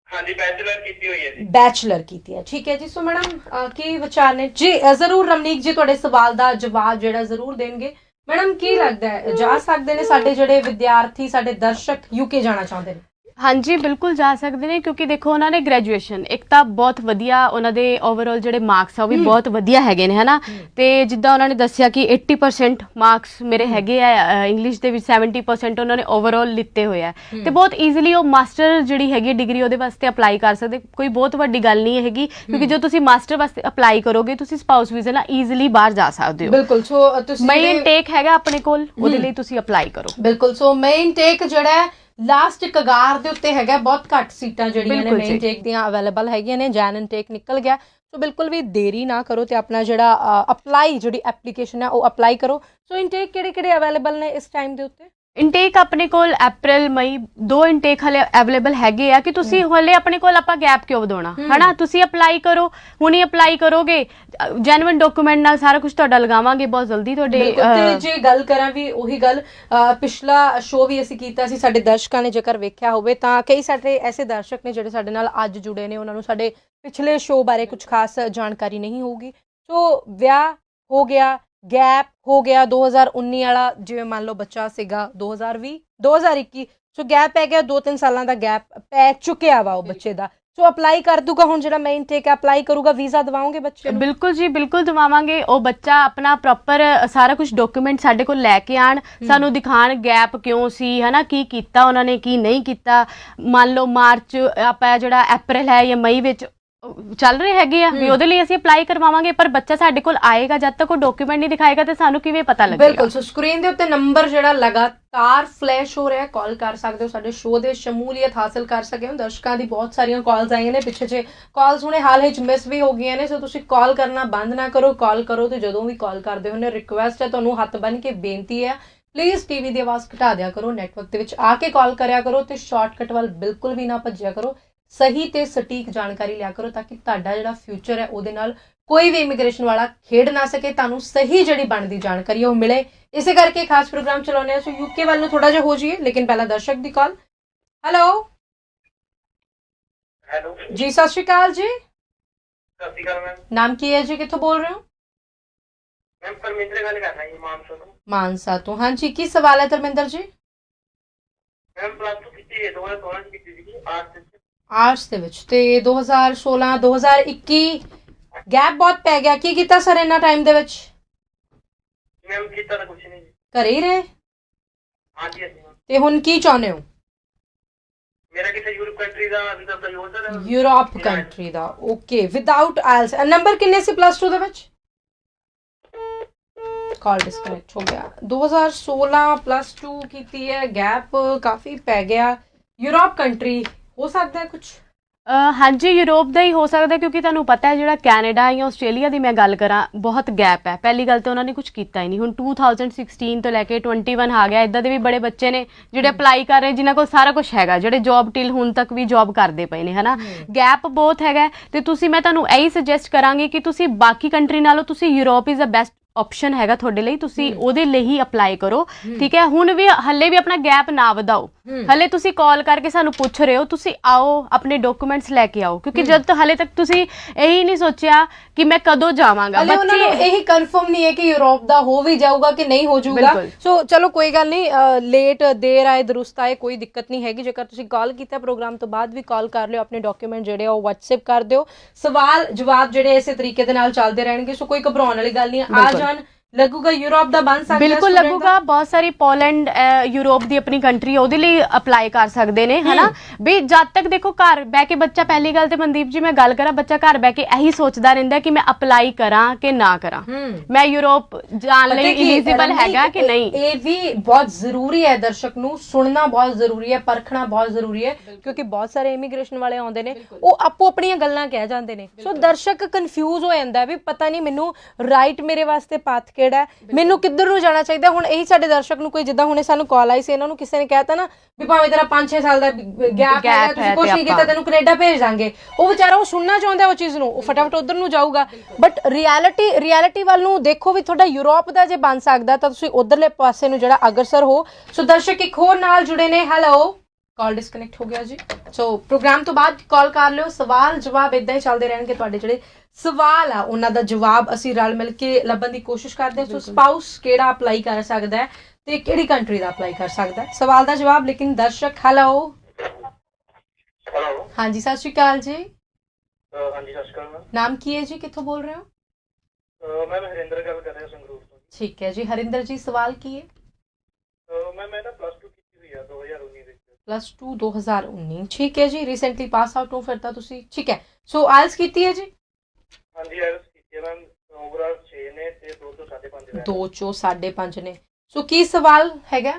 ਹਾਂਜੀ ਬੈਚਲਰ ਕੀਤੀ ਹੋਈ ਹੈ ਜੀ। ਬੈਚਲਰ ਕੀਤੀ ਹੈ, ਠੀਕ ਹੈ ਜੀ। ਸੋ ਮੈਡਮ ਕੀ ਵਿਚਾਰ ਨੇ ਜੀ? ਜ਼ਰੂਰ ਰਮਨੀਕ ਜੀ ਤੁਹਾਡੇ ਸਵਾਲ ਦਾ ਜਵਾਬ ਜਿਹੜਾ ਜ਼ਰੂਰ ਦੇਣਗੇ। ਮੈਡਮ ਕੀ ਲੱਗਦਾ ਹੈ, ਜਾ ਸਕਦੇ ਨੇ ਸਾਡੇ ਜਿਹੜੇ ਵਿਦਿਆਰਥੀ, ਸਾਡੇ ਦਰਸ਼ਕ ਯੂਕੇ ਜਾਣਾ ਚਾਹੁੰਦੇ ਨੇ? ਹਾਂਜੀ ਬਿਲਕੁਲ ਜਾ ਸਕਦੇ ਨੇ, ਕਿਉਂਕਿ ਦੇਖੋ ਉਹਨਾਂ ਨੇ ਗ੍ਰੈਜੂਏਸ਼ਨ ਇੱਕ ਤਾਂ ਬਹੁਤ ਵਧੀਆ, ਉਹਨਾਂ ਦੇ ਓਵਰਆਲ ਜਿਹੜੇ ਮਾਰਕਸ ਆ ਉਹ ਵੀ ਬਹੁਤ ਵਧੀਆ ਹੈਗੇ ਨੇ, ਹਨਾ। ਤੇ ਜਿੱਦਾਂ ਉਹਨਾਂ ਨੇ ਦੱਸਿਆ ਕਿ 80% ਮਾਰਕਸ ਮੇਰੇ ਹੈਗੇ ਆ ਇੰਗਲਿਸ਼ ਦੇ ਵਿੱਚ, 70% ਉਹਨਾਂ ਨੇ ਓਵਰਆਲ ਲਿੱਤੇ ਹੋਏ ਆ, ਤੇ ਬਹੁਤ ਈਜ਼ੀਲੀ ਉਹ ਮਾਸਟਰ ਜਿਹੜੀ ਹੈਗੀ ਡਿਗਰੀ ਉਹਦੇ ਵਾਸਤੇ ਅਪਲਾਈ ਕਰ ਸਕਦੇ। ਕੋਈ ਬਹੁਤ ਵੱਡੀ ਗੱਲ ਨਹੀਂ ਹੈਗੀ, ਕਿਉਂਕਿ ਜੋ ਤੁਸੀਂ ਮਾਸਟਰ ਵਾਸਤੇ ਅਪਲਾਈ ਕਰੋਗੇ ਤੁਸੀਂ ਸਪਾਊਸ ਵੀਜ਼ਾ ਨਾਲ ਈਜ਼ੀਲੀ ਬਾਹਰ ਜਾ ਸਕਦੇ ਹੋ। ਬਿਲਕੁਲ। ਸੋ ਤੁਸੀਂ ਮਈ ਇਨਟੇਕ ਹੈਗਾ ਆਪਣੇ ਕੋਲ, ਉਹਦੇ ਲਈ ਤੁਸੀਂ ਅਪਲਾਈ ਕਰੋ। ਬਿਲਕੁਲ। ਸੋ ਮਈ ਇਨਟੇਕ ਜਿਹੜਾ ਹੈ ਲਾਸਟ ਕਗਾਰ ਦੇ ਉੱਤੇ ਹੈਗਾ, ਬਹੁਤ ਘੱਟ ਸੀਟਾਂ ਜਿਹੜੀਆਂ ਨੇ ਮਈ ਇਨਟੇਕ ਦੀਆਂ ਅਵੇਲੇਬਲ ਹੈਗੀਆਂ ਨੇ। ਜੈਨ ਇਨਟੇਕ ਨਿਕਲ ਗਿਆ, ਸੋ ਬਿਲਕੁਲ ਵੀ ਦੇਰੀ ਨਾ ਕਰੋ ਤੇ ਆਪਣਾ ਜਿਹੜਾ ਅਪਲਾਈ, ਜਿਹੜੀ ਐਪਲੀਕੇਸ਼ਨ ਹੈ ਉਹ ਅਪਲਾਈ ਕਰੋ। ਸੋ ਇਨਟੇਕ ਕਿਹੜੇ ਅਵੇਲੇਬਲ ਨੇ ਇਸ ਟਾਈਮ ਦੇ ਉੱਤੇ? ਇਨਟੇਕ ਆਪਣੇ ਕੋਲ ਅਪ੍ਰੈਲ ਮਈ 2 ਇਨਟੇਕ ਹਲੇ ਅਵੇਲੇਬਲ ਹੈਗੇ ਆ, ਕਿ ਤੁਸੀਂ ਹਲੇ ਆਪਣੇ ਕੋਲ ਆਪਾਂ ਗੈਪ ਕਿਉਂ ਵਧਾਉਣਾ, ਹਨਾ। ਤੁਸੀਂ ਅਪਲਾਈ ਕਰੋ, ਹੁਣੀ ਅਪਲਾਈ ਕਰੋਗੇ, ਜੈਨੂਇਨ ਡਾਕੂਮੈਂਟ ਨਾਲ ਸਾਰਾ ਕੁਝ ਤੁਹਾਡਾ ਲਗਾਵਾਂਗੇ ਬਹੁਤ ਜਲਦੀ ਤੁਹਾਡੇ। ਤੇ ਜੇ ਗੱਲ ਕਰਾਂ ਵੀ ਉਹੀ ਗੱਲ, ਪਿਛਲਾ ਸ਼ੋਅ ਵੀ ਅਸੀਂ ਕੀਤਾ ਸੀ, ਸਾਡੇ ਦਰਸ਼ਕਾਂ ਨੇ ਜੇਕਰ ਵੇਖਿਆ ਹੋਵੇ ਤਾਂ ਕਈ ਸਾਡੇ ਐਸੇ ਦਰਸ਼ਕ ਨੇ ਜਿਹੜੇ ਸਾਡੇ ਨਾਲ ਅੱਜ ਜੁੜੇ ਨੇ, ਉਹਨਾਂ ਨੂੰ ਸਾਡੇ ਪਿਛਲੇ ਸ਼ੋਅ ਬਾਰੇ ਕੁਝ ਖਾਸ ਜਾਣਕਾਰੀ ਨਹੀਂ ਹੋਊਗੀ। ਸੋ ਵਿਆਹ ਹੋ ਗਿਆ, ਗੈਪ ਹੋ ਗਿਆ 2019 ਵਾਲਾ, ਜਿਵੇਂ ਮੰਨ ਲਓ ਬੱਚਾ ਸੀਗਾ 2020 2021, ਸੋ ਗੈਪ ਪੈ ਗਿਆ, 2-3 ਸਾਲਾਂ ਦਾ ਗੈਪ ਪੈ ਚੁੱਕਿਆ ਵਾ ਉਹ ਬੱਚੇ ਦਾ। ਸੋ ਅਪਲਾਈ ਕਰ ਦੂਗਾ ਹੁਣ, ਜਿਹੜਾ ਮੈਂ ਇਨਟੇਕ ਅਪਲਾਈ ਕਰੂਗਾ, ਵੀਜ਼ਾ ਦਵਾਓਗੇ ਬੱਚੇ ਨੂੰ? ਬਿਲਕੁਲ ਜੀ, ਬਿਲਕੁਲ ਦਵਾਵਾਂਗੇ। ਉਹ ਬੱਚਾ ਆਪਣਾ ਪ੍ਰੋਪਰ ਸਾਰਾ ਕੁਝ ਡਾਕੂਮੈਂਟ ਸਾਡੇ ਕੋਲ ਲੈ ਕੇ ਆਣ, ਸਾਨੂੰ ਦਿਖਾਣ ਗੈਪ ਕਿਉਂ ਸੀ, ਹਨਾ, ਕੀ ਕੀਤਾ ਉਹਨਾਂ ਨੇ, ਕੀ ਨਹੀਂ ਕੀਤਾ। ਮੰਨ ਲਓ ਮਾਰਚ ਆਪਾਂ ਜਿਹੜਾ ਅਪ੍ਰੈਲ ਹੈ ਜਾਂ ਮਈ ਵਿੱਚ ਚੱਲ ਰਹੇ ਹੈਗੇ ਆ ਵੀ, ਉਹਦੇ ਲਈ ਅਸੀਂ ਅਪਲਾਈ ਕਰਵਾਵਾਂਗੇ, ਪਰ ਬੱਚਾ ਸਾਡੇ ਕੋਲ ਆਏਗਾ, ਜਦ ਤੱਕ ਉਹ ਡਾਕੂਮੈਂਟ ਨਹੀਂ ਦਿਖਾਏਗਾ ਤੇ ਸਾਨੂੰ ਕਿਵੇਂ ਪਤਾ ਲੱਗੇਗਾ? ਬਿਲਕੁਲ। ਸੋ ਸਕਰੀਨ ਦੇ ਉੱਤੇ ਨੰਬਰ ਜਿਹੜਾ ਲਗਾਤਾਰ ਫਲੈਸ਼ ਹੋ ਰਿਹਾ, ਕਾਲ ਕਰ ਸਕਦੇ ਹੋ, ਸਾਡੇ ਸ਼ੋਅ ਦੇ ਸ਼ਮੂਲੀਅਤ ਹਾਸਲ ਕਰ ਸਕੇ ਹੋ। ਦਰਸ਼ਕਾਂ ਦੀ ਬਹੁਤ ਸਾਰੀਆਂ ਕਾਲਸ ਆਈਆਂ ਨੇ, ਪਿੱਛੇ ਜੇ ਕਾਲਸ ਹੁਣੇ ਹਾਲ ਹੀ 'ਚ ਮਿਸ ਵੀ ਹੋ ਗਈਆਂ ਨੇ। ਸੋ ਤੁਸੀਂ ਕਾਲ ਕਰਨਾ ਬੰਦ ਨਾ ਕਰੋ, ਕਾਲ ਕਰੋ, ਤੇ ਜਦੋਂ ਵੀ ਕਾਲ ਕਰਦੇ ਹੋ ਨੇ ਰਿਕੁਐਸਟ ਹੈ, ਤੁਹਾਨੂੰ ਹੱਥ ਬੰਨ੍ਹ ਕੇ ਬੇਨਤੀ ਹੈ, ਪਲੀਜ਼ ਟੀਵੀ ਦੀ ਆਵਾਜ਼ ਘਟਾ ਦਿਆ ਕਰੋ, ਨੈਟਵਰਕ ਦੇ ਵਿੱਚ ਆ ਕੇ ਕਾਲ ਕਰਿਆ ਕਰੋ, ਤੇ ਸ਼ਾਰਟਕਟ ਵੱਲ ਬਿਲਕੁਲ ਵੀ ਨਾ ਭੱਜਿਆ ਕਰੋ। ਸਹੀ ਤੇ ਸਟੀਕ ਜਾਣਕਾਰੀ ਲਿਆ ਕਰੋ, ਤਾਂ ਕਿ ਤੁਹਾਡਾ ਜਿਹੜਾ ਫਿਊਚਰ ਹੈ ਉਹਦੇ ਨਾਲ ਕੋਈ ਵੀ ਇਮੀਗ੍ਰੇਸ਼ਨ ਵਾਲਾ ਖੇਡ ਨਾ ਸਕੇ, ਤੁਹਾਨੂੰ ਸਹੀ ਜਿਹੜੀ ਬਣਦੀ ਜਾਣਕਾਰੀ ਉਹ ਮਿਲੇ। ਇਸੇ ਕਰਕੇ ਖਾਸ ਪ੍ਰੋਗਰਾਮ ਚਲਾਉਂਦੇ ਹਾਂ। ਸੋ ਯੂਕੇ ਵੱਲ ਨੂੰ ਥੋੜਾ ਜਿਹਾ ਹੋ ਜਾਈਏ, ਲੇਕਿਨ ਪਹਿਲਾਂ ਦਰਸ਼ਕ ਦੀ ਕਾਲ। ਹੈਲੋ ਜੀ, ਸਤਿ ਸ਼੍ਰੀ ਅਕਾਲ ਜੀ। ਸਤਿ ਸ਼੍ਰੀ ਅਕਾਲ ਮੈਮ। ਨਾਮ ਕੀ ਹੈ ਜੀ, ਕਿੱਥੋਂ ਬੋਲ ਰਹੇ ਹੋ? ਮੈਮ ਪਰਮਿੰਦਰ ਗੱਲ ਕਰ ਰਹੀ ਹਾਂ ਮਾਨਸਾ ਤੋਂ। ਮਾਨਸਾ ਤੋਂ, ਹਾਂਜੀ। ਕੀ ਸਵਾਲ ਹੈ ਧਰਮਿੰਦਰ ਜੀ? ਮੈਮ +2 ਕੀਤੀ ਹੈ, 2016 ਚ ਕੀਤੀ ਸੀ ਆਰਟਸ ਦੇ ਵਿੱਚ, ਤੇ 2016 2021 ਗੈਪ ਬਹੁਤ ਪੈ ਗਿਆ। ਕੀ ਕੀਤਾ ਸਰ ਇੰਨਾ ਟਾਈਮ ਦੇ ਵਿੱਚ? ਮੈਮ ਕੀਤਾ ਤਾਂ ਕੁਝ ਨਹੀਂ, ਘਰੇ ਹੀ ਰਹੇ? ਹਾਂਜੀ ਹਾਂਜੀ। ਤੇ ਹੁਣ ਕੀ ਚਾਹੁੰਦੇ ਹੋ? ਮੇਰਾ ਕਿਸੇ ਯੂਰਪ ਕੰਟਰੀ ਦਾ ਵੀਜ਼ਾ ਅਪਲਾਈ ਹੋ ਸਕਦਾ? ਯੂਰਪ ਕੰਟਰੀ ਦਾ, ਓਕੇ, ਵਿਦਆਊਟ ਆਇਲਸ। ਨੰਬਰ ਕਿੰਨੇ ਸੀ +2 ਦੇ ਵਿੱਚ? ਕਾਲ ਡਿਸਕਨੈਕਟ ਹੋ ਗਿਆ। 2016 +2 ਕੀਤੀ ਹੈ, ਗੈਪ ਕਾਫੀ ਪੈ ਗਿਆ। ਯੂਰਪ ਕੰਟਰੀ ਹੋ ਸਕਦਾ ਹੈ ਕੁਝ? ਹਾਂਜੀ ਯੂਰਪ ਦਾ ਹੀ ਹੋ ਸਕਦਾ, ਕਿਉਂਕਿ ਤੁਹਾਨੂੰ ਪਤਾ ਹੈ ਜਿਹੜਾ ਕੈਨੇਡਾ ਜਾਂ ਆਸਟ੍ਰੇਲੀਆ ਦੀ ਮੈਂ ਗੱਲ ਕਰਾਂ, ਬਹੁਤ ਗੈਪ ਹੈ। ਪਹਿਲੀ ਗੱਲ ਤਾਂ ਉਹਨਾਂ ਨੇ ਕੁਝ ਕੀਤਾ ਹੀ ਨਹੀਂ। ਹੁਣ 2016 ਤੋਂ ਲੈ ਕੇ 21 ਆ ਗਿਆ, ਇੱਦਾਂ ਦੇ ਵੀ ਬੜੇ ਬੱਚੇ ਨੇ ਜਿਹੜੇ ਅਪਲਾਈ ਕਰ ਰਹੇ, ਜਿਨ੍ਹਾਂ ਕੋਲ ਸਾਰਾ ਕੁਝ ਹੈਗਾ, ਜਿਹੜੇ ਜੌਬ ਟਿਲ ਹੁਣ ਤੱਕ ਵੀ ਜੌਬ ਕਰਦੇ ਪਏ ਨੇ, ਹਨਾ। ਗੈਪ ਬਹੁਤ ਹੈਗਾ, ਤੇ ਮੈਂ ਤੁਹਾਨੂੰ ਇਹੀ ਸੁਜੈਸਟ ਕਰਾਂਗੀ ਕਿ ਤੁਸੀਂ ਬਾਕੀ ਕੰਟਰੀ ਨਾਲੋਂ ਤੁਸੀਂ Europe is the best option ਹੈਗਾ ਤੁਹਾਡੇ ਲਈ, ਤੁਸੀਂ ਉਹਦੇ ਲਈ ਹੀ ਅਪਲਾਈ ਕਰੋ, ਠੀਕ ਹੈ। ਹੁਣ ਵੀ ਹਲੇ ਵੀ ਆਪਣਾ ਗੈਪ ਨਾ ਵਧਾਓ। ਹਲੇ ਤੁਸੀਂ ਕਾਲ ਕਰਕੇ ਸਾਨੂੰ ਪੁੱਛ ਰਹੇ ਹੋ, ਤੁਸੀਂ ਆਓ, ਆਪਣੇ ਡਾਕੂਮੈਂਟਸ ਲੈ ਕੇ ਆਓ, ਕਿਉਂਕਿ ਜਦ ਤੱਕ ਹਲੇ ਤੱਕ ਤੁਸੀਂ ਇਹੀ ਨਹੀਂ ਸੋਚਿਆ ਕਿ ਮੈਂ ਕਦੋਂ ਜਾਵਾਂਗਾ, ਬੱਚੇ ਇਹੀ ਕਨਫਰਮ ਨਹੀਂ ਹੈ ਕਿ ਯੂਰਪ ਦਾ ਹੋ ਵੀ ਜਾਊਗਾ ਕਿ ਨਹੀਂ ਹੋ ਜਾਊਗਾ। ਸੋ ਚਲੋ ਕੋਈ ਗੱਲ ਨਹੀਂ, ਲੇਟ ਦੇਰ ਆਏ ਦਰੁਸਤ ਆਏ, ਕੋਈ ਦਿੱਕਤ ਨਹੀਂ ਹੈਗੀ। ਜੇਕਰ ਤੁਸੀਂ ਕਾਲ ਕੀਤਾ ਪ੍ਰੋਗਰਾਮ ਤੋਂ ਬਾਅਦ ਵੀ ਕਾਲ ਕਰ ਲਿਓ, ਆਪਣੇ ਡਾਕੂਮੈਂਟ ਜਿਹੜੇ ਉਹ WhatsApp ਕਰ ਦਿਓ। ਸਵਾਲ ਜਵਾਬ ਜਿਹੜੇ ਇਸੇ ਤਰੀਕੇ ਦੇ ਨਾਲ ਚੱਲਦੇ ਰਹਿਣਗੇ, ਸੋ ਕੋਈ ਘਬਰਾਉਣ ਵਾਲੀ ਗੱਲ ਨਹੀਂ। ਆ ਜਾਣ ਲੱਗੂਗਾ ਯੂਰਪ ਦਾ ਬਣ ਸਕਦਾ, ਬਿਲਕੁਲ ਲੱਗੂਗਾ। ਬਹੁਤ ਸਾਰੀ ਪੋਲੈਂਡ ਯੂਰਪ ਦੀ ਆਪਣੀ ਕੰਟਰੀ, ਉਹਦੇ ਲਈ ਅਪਲਾਈ ਕਰ ਸਕਦੇ ਨੇ, ਹਨਾ। ਵੀ ਜਦ ਤੱਕ ਦੇਖੋ ਘਰ ਬਹਿ ਕੇ ਬੱਚਾ, ਪਹਿਲੀ ਗੱਲ ਤੇ ਮਨਦੀਪ ਜੀ ਮੈਂ ਗੱਲ ਕਰਾਂ, ਬੱਚਾ ਘਰ ਬਹਿ ਕੇ ਇਹੀ ਸੋਚਦਾ ਰਹਿੰਦਾ ਕਿ ਮੈਂ ਅਪਲਾਈ ਕਰਾਂ ਕਿ ਨਾ ਕਰਾਂ, ਮੈਂ ਯੂਰਪ ਜਾਣ ਲਈ ਐਲੀਜੀਬਲ ਹੈਗਾ ਕਿ ਨਹੀਂ। ਇਹ ਵੀ ਬਹੁਤ ਜ਼ਰੂਰੀ ਹੈ, ਦਰਸ਼ਕ ਨੂੰ ਸੁਣਨਾ ਬਹੁਤ ਜ਼ਰੂਰੀ ਹੈ, ਪਰਖਣਾ ਬਹੁਤ ਜ਼ਰੂਰੀ ਹੈ, ਕਿਉਂਕਿ ਬਹੁਤ ਸਾਰੇ ਇਮੀਗ੍ਰੇਸ਼ਨ ਵਾਲੇ ਆਉਂਦੇ ਨੇ, ਉਹ ਆਪੋ ਆਪਣੀਆਂ ਗੱਲਾਂ ਕਹਿ ਜਾਂਦੇ ਨੇ। ਸੋ ਦਰਸ਼ਕ ਕਨਫਿਊਜ਼ ਹੋ ਜਾਂਦਾ ਵੀ ਪਤਾ ਨਹੀਂ ਮੈਨੂੰ ਰਾਈਟ ਮੇਰੇ ਵਾਸਤੇ ਪਾਥ ਕਿਹੜਾ ਹੈ, ਮੈਨੂੰ ਕਿੱਧਰ ਨੂੰ ਜਾਣਾ ਚਾਹੀਦਾ। ਹੁਣ ਇਹੀ ਸਾਡੇ ਦਰਸ਼ਕ ਨੂੰ ਕੋਈ ਜਿੱਦਾਂ ਹੁਣੇ ਸਾਨੂੰ ਕਾਲ ਆਈ ਸੀ, ਇਹਨਾਂ ਨੂੰ ਕਿਸੇ ਨੇ ਕਹਿਤਾ ਨਾ ਵੀ ਭਾਵੇਂ ਤੇਰਾ 5-6 ਸਾਲ ਦਾ ਗੈਪ ਹੈ, ਤੁਸੀਂ ਕੁਛ ਨਹੀਂ ਕੀਤਾ, ਤੈਨੂੰ ਕੈਨੇਡਾ ਭੇਜ ਦਾਂਗੇ, ਉਹ ਵਿਚਾਰਾ ਉਹ ਸੁਣਨਾ ਚਾਹੁੰਦਾ ਉਹ ਚੀਜ਼ ਨੂੰ, ਉਹ ਫਟਾਫਟ ਉਧਰ ਨੂੰ ਜਾਊਗਾ। ਬਟ ਰਿਐਲਿਟੀ ਵੱਲ ਨੂੰ ਦੇਖੋ ਵੀ ਤੁਹਾਡਾ ਯੂਰਪ ਦਾ ਜੇ ਬਣ ਸਕਦਾ ਤਾਂ ਤੁਸੀਂ ਉਧਰਲੇ ਪਾਸੇ ਨੂੰ ਜਿਹੜਾ ਅਗਰਸਰ ਹੋ। ਸੋ ਦਰਸ਼ਕ ਇੱਕ ਹੋਰ ਨਾਲ ਜੁੜੇ ਨੇ। ਹੈਲੋ, ਕਾਲ ਡਿਸਕਨੈਕਟ ਹੋ ਗਿਆ ਜੀ। ਸੋ ਪ੍ਰੋਗਰਾਮ ਤੋਂ ਬਾਅਦ ਕਾਲ ਕਰ ਲਿਓ, ਸਵਾਲ ਜਵਾਬ ਇਦਾਂ ਹੀ ਚੱਲਦੇ ਰਹਿਣਗੇ। ਤੁਹਾਡੇ ਜਿਹੜੇ ਸਵਾਲ ਆ ਉਹਨਾਂ ਦਾ ਜਵਾਬ ਅਸੀਂ ਰਲ ਮਿਲ ਕੇ ਲੱਭਣ ਦੀ ਕੋਸ਼ਿਸ਼ ਕਰਦੇ ਹਾਂ। ਸੋ ਸਪਾਊਸ ਕਿਹੜਾ ਅਪਲਾਈ ਕਰ ਸਕਦਾ ਹੈ ਤੇ ਕਿਹੜੀ ਕੰਟਰੀ ਦਾ ਅਪਲਾਈ ਕਰ ਸਕਦਾ ਹੈ, ਸਵਾਲ ਦਾ ਜਵਾਬ। ਲੇਕਿਨ ਦਰਸ਼ਕ ਹੈਲੋ ਹਾਂਜੀ ਸਤਿ ਸ਼੍ਰੀ ਅਕਾਲ ਜੀ। ਹਾਂਜੀ ਸਤਿ ਸ਼੍ਰੀ ਅਕਾਲ। ਨਾਮ ਕੀ ਹੈ ਜੀ, ਕਿੱਥੋਂ ਬੋਲ ਰਹੇ ਹੋ? ਮੈਂ ਹਰਿੰਦਰ ਗੱਲ ਕਰ ਰਿਹਾ ਸੰਗਰੂਰ ਤੋਂ। ਠੀਕ ਹੈ ਜੀ ਹਰਿੰਦਰ ਜੀ, ਸਵਾਲ ਕੀ ਹੈ? ਮੈਂ ਨਾ +2 ਕੀਤੀ ਹੋਈ ਆ 2019 ਵਿੱਚ। +2 2019, ਠੀਕ ਹੈ ਜੀ। ਰੀਸੈਂਟਲੀ ਪਾਸ ਆਊਟ ਹੋ ਫਿਰ ਤਾਂ ਤੁਸੀਂ, ਠੀਕ ਹੈ। ਸੋ ਆਇਲਸ ਕੀਤੀ ਹੈ ਜੀ? ਹਾਂਜੀ ਆਇਲਸ ਕੀਤੀ ਹੈ ਮੈਮ, ਓਵਰਆਲ 6 ਨੇ ਤੇ 2 ਤੋਂ 5.5 2 ਚੋਂ 5.5 ਨੇ। ਸੋ ਕੀ ਸਵਾਲ ਹੈਗਾ?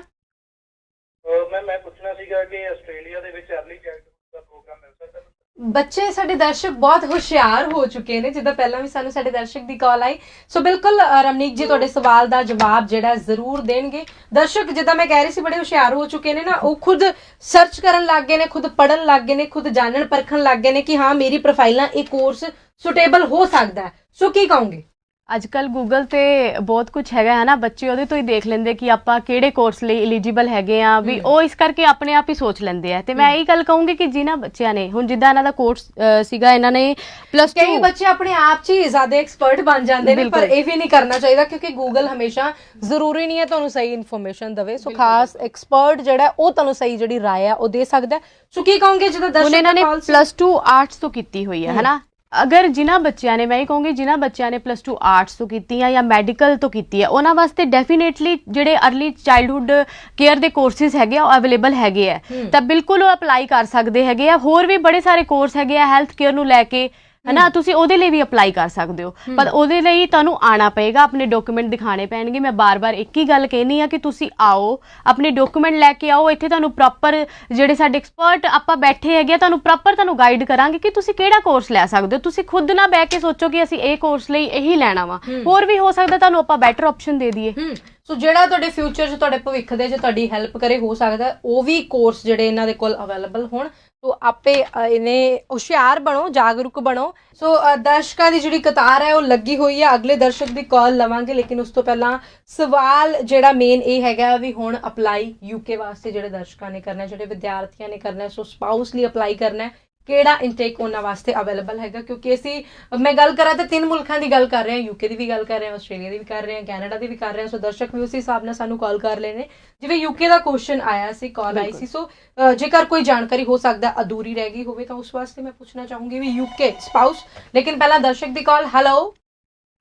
ਮੈਂ ਪੁੱਛਣਾ ਸੀਗਾ ਕਿ ਆਸਟ੍ਰੇਲੀਆ ਦੇ ਵਿੱਚ ਅਰਲੀ ਚਾਈਲਡਹੁੱਡ ਦਾ ਪ੍ਰੋਗਰਾਮ ਮਿਲ ਸਕਦਾ? ਬੱਚੇ ਸਾਡੇ ਦਰਸ਼ਕ ਬਹੁਤ ਹੁਸ਼ਿਆਰ ਹੋ ਚੁੱਕੇ ਨੇ, ਜਿੱਦਾਂ ਪਹਿਲਾਂ ਵੀ ਸਾਨੂੰ ਸਾਡੇ ਦਰਸ਼ਕ ਦੀ ਕਾਲ ਆਈ। ਸੋ ਬਿਲਕੁਲ ਰਮਨੀਕ ਜੀ ਤੁਹਾਡੇ ਸਵਾਲ ਦਾ ਜਵਾਬ ਜਿਹੜਾ ਜ਼ਰੂਰ ਦੇਣਗੇ। ਦਰਸ਼ਕ ਜਿੱਦਾਂ ਮੈਂ ਕਹਿ ਰਹੀ ਸੀ ਬੜੇ ਹੁਸ਼ਿਆਰ ਹੋ ਚੁੱਕੇ ਨੇ ਨਾ, ਉਹ ਖੁਦ ਸਰਚ ਕਰਨ ਲੱਗ ਗਏ ਨੇ, ਖੁਦ ਪੜਨ ਲੱਗ ਗਏ ਨੇ, ਖੁਦ ਜਾਣਨ ਪਰਖਣ ਲੱਗ ਗਏ ਨੇ ਕਿ ਹਾਂ ਮੇਰੀ ਪ੍ਰੋਫਾਈਲਾਂ ਇਹ ਕੋਰਸ ਸੁਟੇਬਲ ਹੋ ਸਕਦਾ ਹੈ। ਸੋ ਕੀ ਕਹੋਗੇ? ਅੱਜ ਕੱਲ ਗੂਗਲ ਤੇ ਬਹੁਤ ਕੁਝ ਹੈਗਾ ਹੈ ਨਾ, ਬੱਚੇ ਉਹਦੇ ਤੋਂ ਹੀ ਦੇਖ ਲੈਂਦੇ ਕਿ ਆਪਾਂ ਕਿਹੜੇ ਕੋਰਸ ਲਈ ਐਲੀਜੀਬਲ ਹੈਗੇ ਆ ਵੀ, ਉਹ ਇਸ ਕਰਕੇ ਆਪਣੇ ਆਪ ਹੀ ਸੋਚ ਲੈਂਦੇ ਆ। ਤੇ ਮੈਂ ਇਹੀ ਗੱਲ ਕਹੂੰਗੀ ਕਿ ਜਿਨ੍ਹਾਂ ਬੱਚਿਆਂ ਨੇ ਹੁਣ ਜਿੱਦਾਂ ਇਹਨਾਂ ਦਾ ਕੋਰਸ ਸੀਗਾ, ਇਹਨਾਂ ਨੇ +2, ਕਈ ਬੱਚੇ ਆਪਣੇ ਆਪ 'ਚ ਹੀ ਜ਼ਿਆਦਾ ਐਕਸਪਰਟ ਬਣ ਜਾਂਦੇ ਨੇ, ਪਰ ਇਹ ਵੀ ਨਹੀਂ ਕਰਨਾ ਚਾਹੀਦਾ ਕਿਉਂਕਿ ਗੂਗਲ ਹਮੇਸ਼ਾ ਜ਼ਰੂਰੀ ਨਹੀਂ ਹੈ ਤੁਹਾਨੂੰ ਸਹੀ ਇਨਫੋਰਮੇਸ਼ਨ ਦੇਵੇ। ਸੋ ਖਾਸ ਐਕਸਪਰਟ ਜਿਹੜਾ ਉਹ ਤੁਹਾਨੂੰ ਸਹੀ ਜਿਹੜੀ ਰਾਏ ਆ ਉਹ ਦੇ ਸਕਦਾ। ਸੋ ਕੀ ਕਹੋਗੇ ਜਦੋਂ ਦਰਸ਼ਕ ਇਹਨਾਂ ਨੇ +2 ਆਰਟਸ ਤੋਂ ਕੀਤੀ ਹੋਈ ਹੈ ਹਨਾ, ਅਗਰ ਜਿਨ੍ਹਾਂ ਬੱਚਿਆਂ ਨੇ, ਮੈਂ ਇਹ ਕਹੂੰਗੀ ਜਿਨ੍ਹਾਂ ਬੱਚਿਆਂ ਨੇ +2 ਆਰਟਸ ਤੋਂ ਕੀਤੀ ਹੈ ਜਾਂ ਮੈਡੀਕਲ ਤੋਂ ਕੀਤੀ ਹੈ, ਉਹਨਾਂ ਵਾਸਤੇ ਡੈਫੀਨੇਟਲੀ ਜਿਹੜੇ ਅਰਲੀ ਚਾਈਲਡਹੁੱਡ ਕੇਅਰ ਦੇ ਕੋਰਸਿਸ ਹੈਗੇ ਆ ਉਹ ਅਵੇਲੇਬਲ ਹੈਗੇ ਆ, ਤਾਂ ਬਿਲਕੁਲ ਉਹ ਅਪਲਾਈ ਕਰ ਸਕਦੇ ਹੈਗੇ ਆ। ਹੋਰ ਵੀ ਬੜੇ ਸਾਰੇ ਕੋਰਸ ਹੈਗੇ ਆ ਹੈਲਥ ਕੇਅਰ ਨੂੰ ਲੈ ਕੇ ਹਨਾ, ਤੁਸੀਂ ਉਹਦੇ ਲਈ ਵੀ ਅਪਲਾਈ ਕਰ ਸਕਦੇ ਹੋ, ਪਰ ਉਹਦੇ ਲਈ ਤੁਹਾਨੂੰ ਆਉਣਾ ਪਏਗਾ, ਆਪਣੇ ਡਾਕੂਮੈਂਟ ਦਿਖਾਣੇ ਪੈਣਗੇ। ਮੈਂ ਬਾਰ-ਬਾਰ ਇੱਕ ਹੀ ਗੱਲ ਕਹਿਨੀ ਆ ਕਿ ਤੁਸੀਂ ਆਓ, ਆਪਣੇ ਡਾਕੂਮੈਂਟ ਲੈ ਕੇ ਆਓ, ਇੱਥੇ ਤੁਹਾਨੂੰ ਪ੍ਰੋਪਰ ਜਿਹੜੇ ਸਾਡੇ ਐਕਸਪਰਟ ਆਪਾਂ ਬੈਠੇ ਹੈਗੇ ਆ, ਤੁਹਾਨੂੰ ਗਾਈਡ ਕਰਾਂਗੇ ਕਿ ਤੁਸੀਂ ਕਿਹੜਾ ਕੋਰਸ ਲੈ ਸਕਦੇ ਹੋ। ਤੁਸੀਂ ਖੁਦ ਨਾ ਬਹਿ ਕੇ ਸੋਚੋ ਕਿ ਅਸੀਂ ਇਹ ਕੋਰਸ ਲਈ ਇਹੀ ਲੈਣਾ ਵਾ, ਹੋਰ ਵੀ ਹੋ ਸਕਦਾ ਤੁਹਾਨੂੰ ਆਪਾਂ ਬੈਟਰ ਆਪਸ਼ਨ ਦੇ ਦਈਏ। ਸੋ ਜਿਹੜਾ ਤੁਹਾਡੇ ਫਿਊਚਰ 'ਚ ਤੁਹਾਡੇ ਭਵਿੱਖ ਦੇ 'ਚ ਤੁਹਾਡੀ ਹੈਲਪ ਕਰੇ, ਹੋ ਸਕਦਾ ਉਹ ਵੀ ਕੋਰਸ ਜਿਹੜੇ ਇਹਨਾਂ ਦੇ ਕੋਲ ਅਵੇਲੇਬਲ ਹੋਣ। ਸੋ ਆਪੇ ਇਹਨੇ ਹੁਸ਼ਿਆਰ ਬਣੋ, ਜਾਗਰੂਕ ਬਣੋ। ਸੋ ਦਰਸ਼ਕਾਂ ਦੀ ਜਿਹੜੀ ਕਤਾਰ ਹੈ ਉਹ ਲੱਗੀ ਹੋਈ ਹੈ, ਅਗਲੇ ਦਰਸ਼ਕ ਦੀ ਕਾਲ ਲਵਾਂਗੇ। ਲੇਕਿਨ ਉਸ ਤੋਂ ਪਹਿਲਾਂ ਸਵਾਲ ਜਿਹੜਾ ਮੇਨ ਇਹ ਹੈਗਾ ਵੀ ਹੁਣ ਅਪਲਾਈ UK ਵਾਸਤੇ ਜਿਹੜੇ ਦਰਸ਼ਕਾਂ ਨੇ ਕਰਨਾ, ਜਿਹੜੇ ਵਿਦਿਆਰਥੀਆਂ ਨੇ ਕਰਨਾ, ਸੋ ਸਪਾਊਸ ਲਈ ਅਪਲਾਈ ਕਰਨਾ, ਕਿਹੜਾ ਇਨਟੇਕ ਉਹਨਾਂ ਵਾਸਤੇ ਅਵੇਲੇਬਲ ਹੈਗਾ। ਕਿਉਂਕਿ ਅਸੀਂ ਮੈਂ ਗੱਲ ਕਰਾਂ ਤਾਂ 3 ਮੁਲਕਾਂ ਦੀ ਗੱਲ ਕਰ ਰਹੇ ਹਾਂ, UK ਦੀ ਵੀ ਗੱਲ ਕਰ ਰਹੇ ਹਾਂ, ਆਸਟ੍ਰੇਲੀਆ ਦੀ ਵੀ ਕਰ ਰਹੇ ਹਾਂ, ਕੈਨੇਡਾ ਦੀ ਵੀ ਕਰ ਰਹੇ ਹਾਂ। ਸੋ ਦਰਸ਼ਕ ਵੀ ਉਸ ਹਿਸਾਬ ਨਾਲ ਸਾਨੂੰ ਕਾਲ ਕਰ ਲੈਣੇ। ਜਿਵੇਂ UK ਦਾ ਕੁਐਸਚਨ ਆਇਆ ਸੀ, ਕਾਲ ਆਈ ਸੀ, ਸੋ ਜੇਕਰ ਕੋਈ ਜਾਣਕਾਰੀ ਹੋ ਸਕਦਾ ਅਧੂਰੀ ਰਹਿ ਗਈ ਹੋਵੇ ਤਾਂ ਉਸ ਵਾਸਤੇ ਮੈਂ ਪੁੱਛਣਾ ਚਾਹੂੰਗੀ ਵੀ UK ਸਪਾਊਸ। ਲੇਕਿਨ ਪਹਿਲਾਂ ਦਰਸ਼ਕ ਦੀ ਕਾਲ। ਹੈਲੋ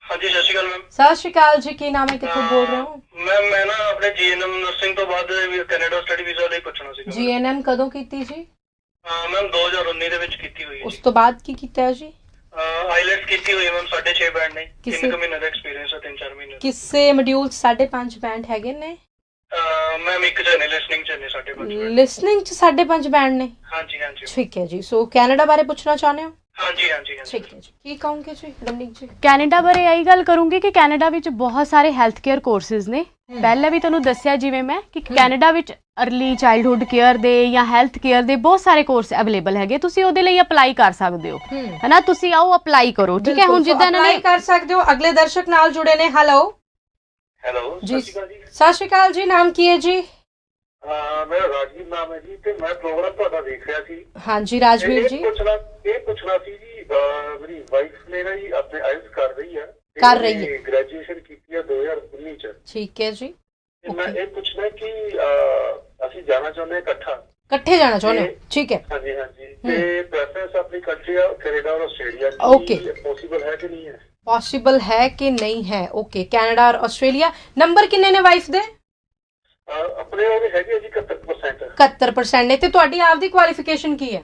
ਹਾਂਜੀ ਸਤਿ ਸ਼੍ਰੀ ਅਕਾਲ ਮੈਮ। ਸਤਿ ਸ਼੍ਰੀ ਅਕਾਲ ਜੀ, ਕੀ ਨਾਮ ਹੈ, ਕਿੱਥੋਂ ਬੋਲ ਰਹੇ ਹੋ? ਮੈਂ ਨਾ ਆਪਣੇ GNM ਨਰਸਿੰਗ ਤੋਂ ਬਾਅਦ ਕੈਨੇਡਾ ਸਟੱਡੀ ਵੀਜ਼ਾ ਲਈ ਪੁੱਛਣਾ ਸੀਗਾ। GNM ਕਦੋਂ ਕੀਤੀ ਜੀ? ਮੈਮ 2019 ਦੇ ਵਿੱਚ ਕੀਤੀ ਹੋਈ ਹੈ। ਉਸ ਤੋਂ ਬਾਅਦ ਕੀ ਕੀਤਾ ਹੈ ਜੀ? ਆਈਲੈਟਸ ਕੀਤੀ ਹੋਈ ਹੈ ਮੈਮ, 6.5 ਬੈਂਡ ਨੇ, 3 ਮਹੀਨੇ ਦਾ ਐਕਸਪੀਰੀਅੰਸ ਹੈ, 3-4 ਮਹੀਨੇ। ਕਿਸੇ ਮੋਡਿਊਲ 5.5 ਬੈਂਡ ਹੈਗੇ ਨੇ? ਮੈਮ ਇੱਕ ਚ ਨੇ, ਲਿਸਨਿੰਗ ਚ ਨੇ 5.5। ਲਿਸਨਿੰਗ ਚ 5.5 ਬੈਂਡ ਨੇ? ਹਾਂਜੀ ਹਾਂਜੀ ਠੀਕ ਹੈ ਜੀ। ਸੋ ਕੈਨੇਡਾ ਬਾਰੇ ਪੁੱਛਣਾ ਚਾਹੁੰਦੇ ਹੋ? ਹਾਂਜੀ ਹਾਂਜੀ ਠੀਕ ਹੈ ਜੀ, ਕੀ ਕਹੋਗੇ ਜੀ ਰਮਨੀਕ ਜੀ? ਕੈਨੇਡਾ ਬਾਰੇ ਇਹੀ ਗੱਲ ਕਰੂੰਗੀ ਕਿ ਕੈਨੇਡਾ ਵਿੱਚ ਬਹੁਤ ਸਾਰੇ ਹੈਲਥ ਕੇਅਰ ਕੋਰਸਿਸ ਨੇ। ਪਹਿਲਾਂ ਵੀ ਤੁਹਾਨੂੰ ਦੱਸਿਆ ਜਿਵੇਂ ਮੈਂ ਕਿ ਕੈਨੇਡਾ ਵਿੱਚ ਅਰਲੀ ਚਾਈਲਡਹੁੱਡ ਕੇਅਰ ਦੇ ਜਾਂ ਹੈਲਥ ਕੇਅਰ ਦੇ ਬਹੁਤ ਸਾਰੇ ਕੋਰਸ ਅਵੇਲੇਬਲ ਹੈਗੇ, ਤੁਸੀਂ ਉਹਦੇ ਲਈ ਅਪਲਾਈ ਕਰ ਸਕਦੇ ਹੋ ਹਨਾ। ਤੁਸੀਂ ਆਓ ਅਪਲਾਈ ਕਰੋ, ਠੀਕ ਹੈ। ਹੁਣ ਜਿੱਦਾਂ ਇਹਨਾਂ ਨੇ ਕਰ ਸਕਦੇ ਹੋ। ਅਗਲੇ ਦਰਸ਼ਕ ਨਾਲ ਜੁੜੇ ਨੇ। ਹੈਲੋ ਜੀ, ਸਤਿ ਸ਼੍ਰੀ ਅਕਾਲ ਜੀ, ਨਾਮ ਕੀ ਹੈ ਜੀ? ਮੇਰਾ ਰਾਜਵੀਰ ਨਾਮ ਹੈ ਜੀ, ਤੇ ਮੈਂ ਪ੍ਰੋਗਰਾਮ ਤੁਹਾਡਾ ਦੇਖ ਰਿਹਾ ਸੀ। ਹਾਂਜੀ ਰਾਜਵੀਰ ਜੀ, ਇਹ ਪੁੱਛਣਾ ਸੀ ਜੀ, ਮੇਰੀ ਵਾਈਫ ਨੇ ਨਾ ਜੀ ਆਪਣੇ ਆਇਲਸ ਕਰ ਰਹੀ ਹੈ, ਗ੍ਰੈਜੂਏਸ਼ਨ ਕੀਤੀ ਹੈ 2019 ਚ। ਠੀਕ ਹੈ ਜੀ। ਮੈਂ ਇਹ ਪੁੱਛਣਾ ਕਿ ਅਸੀਂ ਜਾਣਾ ਚਾਹੁੰਦੇ ਹਾਂ ਇਕੱਠੇ ਜਾਣਾ ਚਾਹੁੰਦੇ ਹੋ? ਠੀਕ ਹੈ। ਹਾਂਜੀ ਹਾਂਜੀ, ਤੇ ਪ੍ਰੈਫਰੈਂਸ ਆਪਣੀ ਕੰਟਰੀ ਆ ਕੈਨੇਡਾ ਔਰ ਆਸਟ੍ਰੇਲੀਆ। ਓਕੇ, ਪੋਸੀਬਲ ਹੈ ਕਿ ਨਹੀਂ ਹੈ? ਪੋਸੀਬਲ ਹੈ ਕਿ ਨਹੀਂ ਹੈ? ਓਕੇ, ਕੈਨੇਡਾ ਔਰ ਆਸਟ੍ਰੇਲੀਆ। ਨੰਬਰ ਕਿੰਨੇ ਨੇ ਵਾਈਫ ਦੇ? ਆਪਣੇ ਉਹਦੇ ਹੈਗੇ ਜੀ 71%। 71% ਨੇ। ਤੇ ਤੁਹਾਡੀ ਆਪਦੀ ਕੁਆਲੀਫਿਕੇਸ਼ਨ ਕੀ ਹੈ?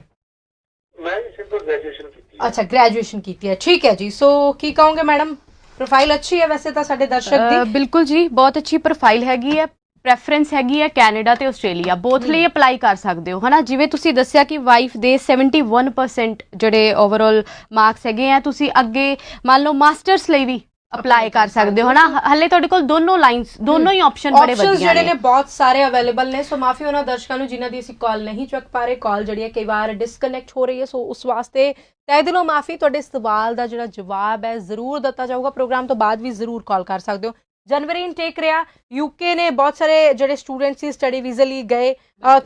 ਮੈਂ ਸਿੰਪਲ ਗ੍ਰੈਜੂਏਸ਼ਨ ਕੀਤੀ ਹੈ। ਅੱਛਾ, ਗ੍ਰੈਜੂਏਸ਼ਨ ਕੀਤੀ ਹੈ, ਠੀਕ ਹੈ ਜੀ। ਸੋ ਕੀ ਕਹੋਗੇ ਮੈਡਮ? ਪ੍ਰੋਫਾਈਲ ਅੱਛੀ ਹੈ ਵੈਸੇ ਤਾਂ ਸਾਡੇ ਦਰਸ਼ਕ ਦੀ? ਬਿਲਕੁਲ ਜੀ, ਬਹੁਤ ਅੱਛੀ ਪ੍ਰੋਫਾਈਲ ਹੈਗੀ ਹੈ। ਪ੍ਰੈਫਰੈਂਸ ਹੈਗੀ ਹੈ ਕੈਨੇਡਾ ਤੇ ਆਸਟ੍ਰੇਲੀਆ, ਬੋਥ ਲਈ ਅਪਲਾਈ ਕਰ ਸਕਦੇ ਹੋ ਹਨਾ। ਜਿਵੇਂ ਤੁਸੀਂ ਦੱਸਿਆ ਕਿ ਵਾਈਫ ਦੇ 71% ਜਿਹੜੇ ਓਵਰਆਲ ਮਾਰਕਸ ਹੈਗੇ ਆ, ਤੁਸੀਂ ਅੱਗੇ ਮੰਨ ਲਓ ਮਾਸਟਰਸ ਲਈ ਵੀ ਅਪਲਾਈ ਕਰ ਸਕਦੇ ਹੋ ਹਨਾ। ਹਲੇ ਤੁਹਾਡੇ ਕੋਲ ਦੋਨੋਂ ਲਾਈਨਸ ਦੋਨੋਂ ਹੀ ਆਪਸ਼ਨ ਬੜੇ ਵਧੀਆ ਜਿਹੜੇ ਨੇ ਬਹੁਤ ਸਾਰੇ ਅਵੇਲੇਬਲ ਨੇ। ਸੋ ਮਾਫੀ ਉਹਨਾਂ ਦਰਸ਼ਕਾਂ ਨੂੰ ਜਿਨ੍ਹਾਂ ਦੀ ਅਸੀਂ ਕਾਲ ਨਹੀਂ ਚੁੱਕ ਪਾ ਰਹੇ, ਕਾਲ ਜਿਹੜੀ ਹੈ ਕਈ ਵਾਰ ਡਿਸਕਨੈਕਟ ਹੋ ਰਹੀ ਹੈ, ਸੋ ਉਸ ਵਾਸਤੇ ਤਹਿ ਦਿਲੋਂ ਮਾਫੀ। ਤੁਹਾਡੇ ਸਵਾਲ ਦਾ ਜਿਹੜਾ ਜਵਾਬ ਹੈ ਜ਼ਰੂਰ ਦਿੱਤਾ ਜਾਊਗਾ, ਪ੍ਰੋਗਰਾਮ ਤੋਂ ਬਾਅਦ ਵੀ ਜ਼ਰੂਰ ਕਾਲ ਕਰ ਸਕਦੇ ਹੋ। जनवरी इनटेक रहा, यूके ने बहुत सारे ਜਿਹੜੇ ਸਟੂਡੈਂਟ ਸੀ ਸਟੱਡੀ ਵੀਜ਼ਾ ਲਈ ਗਏ,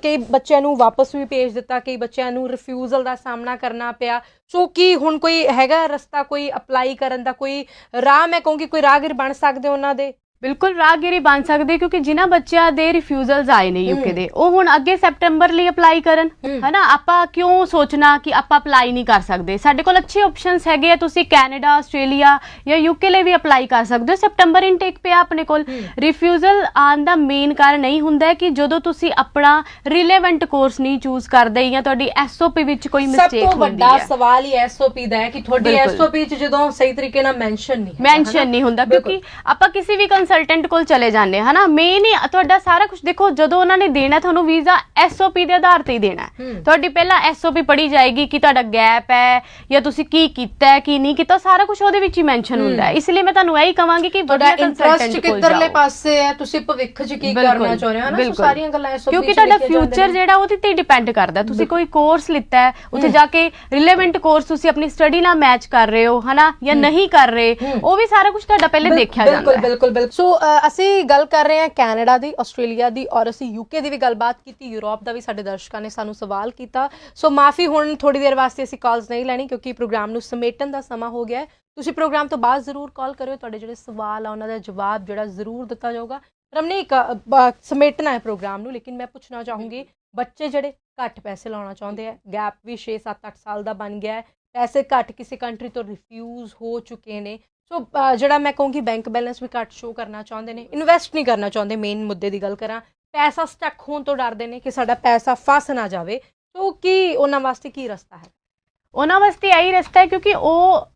ਕਈ ਬੱਚਿਆਂ ਨੂੰ ਵਾਪਸ ਵੀ ਭੇਜ ਦਿੱਤਾ, ਕਈ ਬੱਚਿਆਂ ਨੂੰ ਰਿਫਿਊਜ਼ਲ ਦਾ ਸਾਹਮਣਾ ਕਰਨਾ ਪਿਆ। ਸੋ ਕੀ ਹੁਣ ਕੋਈ ਹੈਗਾ ਰਸਤਾ ਕੋਈ ਅਪਲਾਈ ਕਰਨ ਦਾ, ਕੋਈ ਰਾਹ ਮੈਂ ਕਹੂੰਗੀ ਕੋਈ ਰਾਹਗੀਰ ਬਣ ਸਕਦੇ ਉਹਨਾਂ ਦੇ? ਬਿਲਕੁਲ ਰਾਹਗੀਰੀ ਬਣ ਸਕਦੇ, ਕਿਉਂਕਿ ਜਿਨ੍ਹਾਂ ਬੱਚਿਆਂ ਦੇ ਰਿਫਿਊਜ਼ਲਸ ਆਏ ਨੇ ਯੂਕੇ ਦੇ ਉਹ ਹੁਣ ਅੱਗੇ ਸੈਪਟੈਂਬਰ ਲਈ ਅਪਲਾਈ ਕਰਨ ਹਨਾ। ਆਪਾਂ ਕਿਉਂ ਸੋਚਣਾ ਕਿ ਆਪਾਂ ਅਪਲਾਈ ਨਹੀਂ ਕਰ ਸਕਦੇ? ਸਾਡੇ ਕੋਲ ਅੱਛੇ ਆਪਸ਼ਨਸ ਹੈਗੇ ਆ। ਤੁਸੀਂ ਕੈਨੇਡਾ, ਆਸਟ੍ਰੇਲੀਆ ਜਾਂ ਯੂਕੇ ਲਈ ਵੀ ਅਪਲਾਈ ਕਰ ਸਕਦੇ ਹੋ। ਸੈਪਟੈਂਬਰ ਇਨਟੇਕ ਪਿਆ ਆਪਣੇ ਕੋਲ। ਰਿਫਿਊਜ਼ਲ ਆਉਣ ਦਾ ਮੇਨ ਕਾਰਨ ਇਹ ਹੁੰਦਾ ਕਿ ਜਦੋਂ ਤੁਸੀਂ ਆਪਣਾ ਰਿਲੇਵੈਂਟ ਕੋਰਸ ਨਹੀਂ ਚੂਜ਼ ਕਰਦੇ ਜਾਂ ਤੁਹਾਡੀ ਐਸਓਪੀ ਵਿੱਚ ਕੋਈ ਮਿਸਟੇਕ ਹੁੰਦੀ ਹੈ। ਸਭ ਤੋਂ ਵੱਡਾ ਸਵਾਲ ਹੀ ਐਸਓਪੀ ਦਾ ਹੈ ਕਿ ਤੁਹਾਡੀ ਐਸਓਪੀ 'ਚ ਜਦੋਂ ਸਹੀ ਤਰੀਕੇ ਨਾਲ ਮੈਂਸ਼ਨ ਨਹੀਂ ਹੁੰਦਾ, ਕਿਉਂਕਿ ਆਪਾਂ ਕਿਸੇ ਵੀ ਕੰਸਲਟੈਂਟ ਕੋਲ ਚਲੇ ਜਾਂਦੇ ਹਨਾ। ਮੇਨ ਹੀ ਤੁਹਾਡਾ ਸਾਰਾ ਕੁਝ ਦੇਖੋ, ਜਦੋਂ ਉਹਨਾਂ ਨੇ ਦੇਣਾ ਤੁਹਾਨੂੰ ਵੀਜ਼ਾ ਐਸਓਪੀ ਦੇ ਆਧਾਰ ਤੇ ਹੀ ਦੇਣਾ। ਤੁਹਾਡੀ ਪਹਿਲਾਂ ਐਸਓਪੀ ਪੜ੍ਹੀ ਜਾਏਗੀ ਕਿ ਤੁਹਾਡਾ ਗੈਪ ਹੈ ਜਾਂ ਤੁਸੀਂ ਕੀ ਕੀਤਾ ਹੈ ਕੀ ਨਹੀਂ ਕੀਤਾ, ਸਾਰਾ ਕੁਝ ਉਹਦੇ ਵਿੱਚ ਹੀ ਮੈਂਸ਼ਨ ਹੁੰਦਾ ਹੈ। ਇਸ ਲਈ ਮੈਂ ਤੁਹਾਨੂੰ ਇਹੀ ਕਹਾਂਗੀ ਕਿ ਤੁਹਾਡਾ ਇੰਟਰਸਟ ਕਿੱਧਰਲੇ ਪਾਸੇ ਹੈ, ਤੁਸੀਂ ਭਵਿੱਖ 'ਚ ਕੀ ਕਰਨਾ ਚਾਹੁੰਦੇ ਹੋ ਨਾ, ਸਾਰੀਆਂ ਗੱਲਾਂ ਐਸਓਪੀ ਕਿਉਂਕਿ ਤੁਹਾਡਾ ਫਿਊਚਰ ਜਿਹੜਾ ਉਹਦੇ ਤੇ ਡਿਪੈਂਡ ਕਰਦਾ। ਤੁਸੀਂ ਕੋਈ ਕੋਰਸ ਲਿੱਤਾ ਹੈ, ਉੱਥੇ ਜਾ ਕੇ ਰਿਲੇਵੈਂਟ ਕੋਰਸ ਤੁਸੀਂ ਆਪਣੀ ਸਟੱਡੀ ਨਾਲ ਮੈਚ ਕਰ ਰਹੇ ਹੋ ਹਨਾ ਜਾਂ ਨਹੀਂ ਕਰ ਰਹੇ, ਉਹ ਵੀ ਸਾਰਾ ਕੁਝ ਤੁਹਾਡਾ ਪਹਿਲੇ ਦੇਖਿਆ ਜਾਂਦਾ ਹੈ। ਬਿਲਕੁਲ। ਸੋ ਅਸੀਂ ਗੱਲ ਕਰ ਰਹੇ ਹਾਂ ਕੈਨੇਡਾ ਦੀ, ਆਸਟ੍ਰੇਲੀਆ ਦੀ, ਔਰ ਅਸੀਂ ਯੂਕੇ ਦੀ ਵੀ ਗੱਲਬਾਤ ਕੀਤੀ, ਯੂਰਪ ਦਾ ਵੀ ਸਾਡੇ ਦਰਸ਼ਕਾਂ ਨੇ ਸਾਨੂੰ ਸਵਾਲ ਕੀਤਾ। ਸੋ ਮਾਫੀ, ਹੁਣ ਥੋੜੀ ਦੇਰ ਵਾਸਤੇ ਅਸੀਂ ਕਾਲਸ ਨਹੀਂ ਲੈਣੀ ਕਿਉਂਕਿ ਪ੍ਰੋਗਰਾਮ ਨੂੰ ਸਮੇਟਣ ਦਾ ਸਮਾਂ ਹੋ ਗਿਆ ਹੈ। ਤੁਸੀਂ ਪ੍ਰੋਗਰਾਮ ਤੋਂ ਬਾਅਦ ਜ਼ਰੂਰ ਕਾਲ ਕਰਿਓ, ਤੁਹਾਡੇ ਜਿਹੜੇ ਸਵਾਲ ਆ ਉਹਨਾਂ ਦਾ ਜਵਾਬ ਜਿਹੜਾ ਜ਼ਰੂਰ ਦਿੱਤਾ ਜਾਊਗਾ। ਰਮਨੀਕ, ਸਮੇਟਣਾ ਹੈ ਪ੍ਰੋਗਰਾਮ ਨੂੰ, ਲੇਕਿਨ ਮੈਂ ਪੁੱਛਣਾ ਚਾਹੂੰਗੀ ਬੱਚੇ ਜਿਹੜੇ ਘੱਟ ਪੈਸੇ ਲਾਉਣਾ ਚਾਹੁੰਦੇ ਆ, ਗੈਪ ਵੀ 6-7-8 ਸਾਲ ਦਾ ਬਣ ਗਿਆ ਹੈ, ਪੈਸੇ ਘੱਟ ਕਿਸੇ ਕੰਟਰੀ ਤੋਂ ਰਿਫਿਊਜ਼ ਹੋ ਚੁੱਕੇ ਨੇ, ਸੋ ਜਿਹੜਾ ਮੈਂ ਕਹੂੰਗੀ ਬੈਂਕ ਬੈਲੈਂਸ ਵੀ ਘੱਟ ਸ਼ੋ ਕਰਨਾ ਚਾਹੁੰਦੇ ਨੇ, ਇਨਵੈਸਟ ਨਹੀਂ ਕਰਨਾ ਚਾਹੁੰਦੇ, ਮੇਨ ਮੁੱਦੇ ਦੀ ਗੱਲ ਕਰਾਂ, ਪੈਸਾ ਸਟਕ ਹੋਣ ਤੋਂ ਡਰਦੇ ਨੇ ਕਿ ਸਾਡਾ ਪੈਸਾ ਫਸ ਨਾ ਜਾਵੇ, ਸੋ ਕੀ ਉਹਨਾਂ ਵਾਸਤੇ ਕੀ ਰਸਤਾ ਹੈ? ਉਹਨਾਂ ਵਾਸਤੇ ਇਹੀ ਰਸਤਾ ਹੈ ਕਿਉਂਕਿ ਉਹ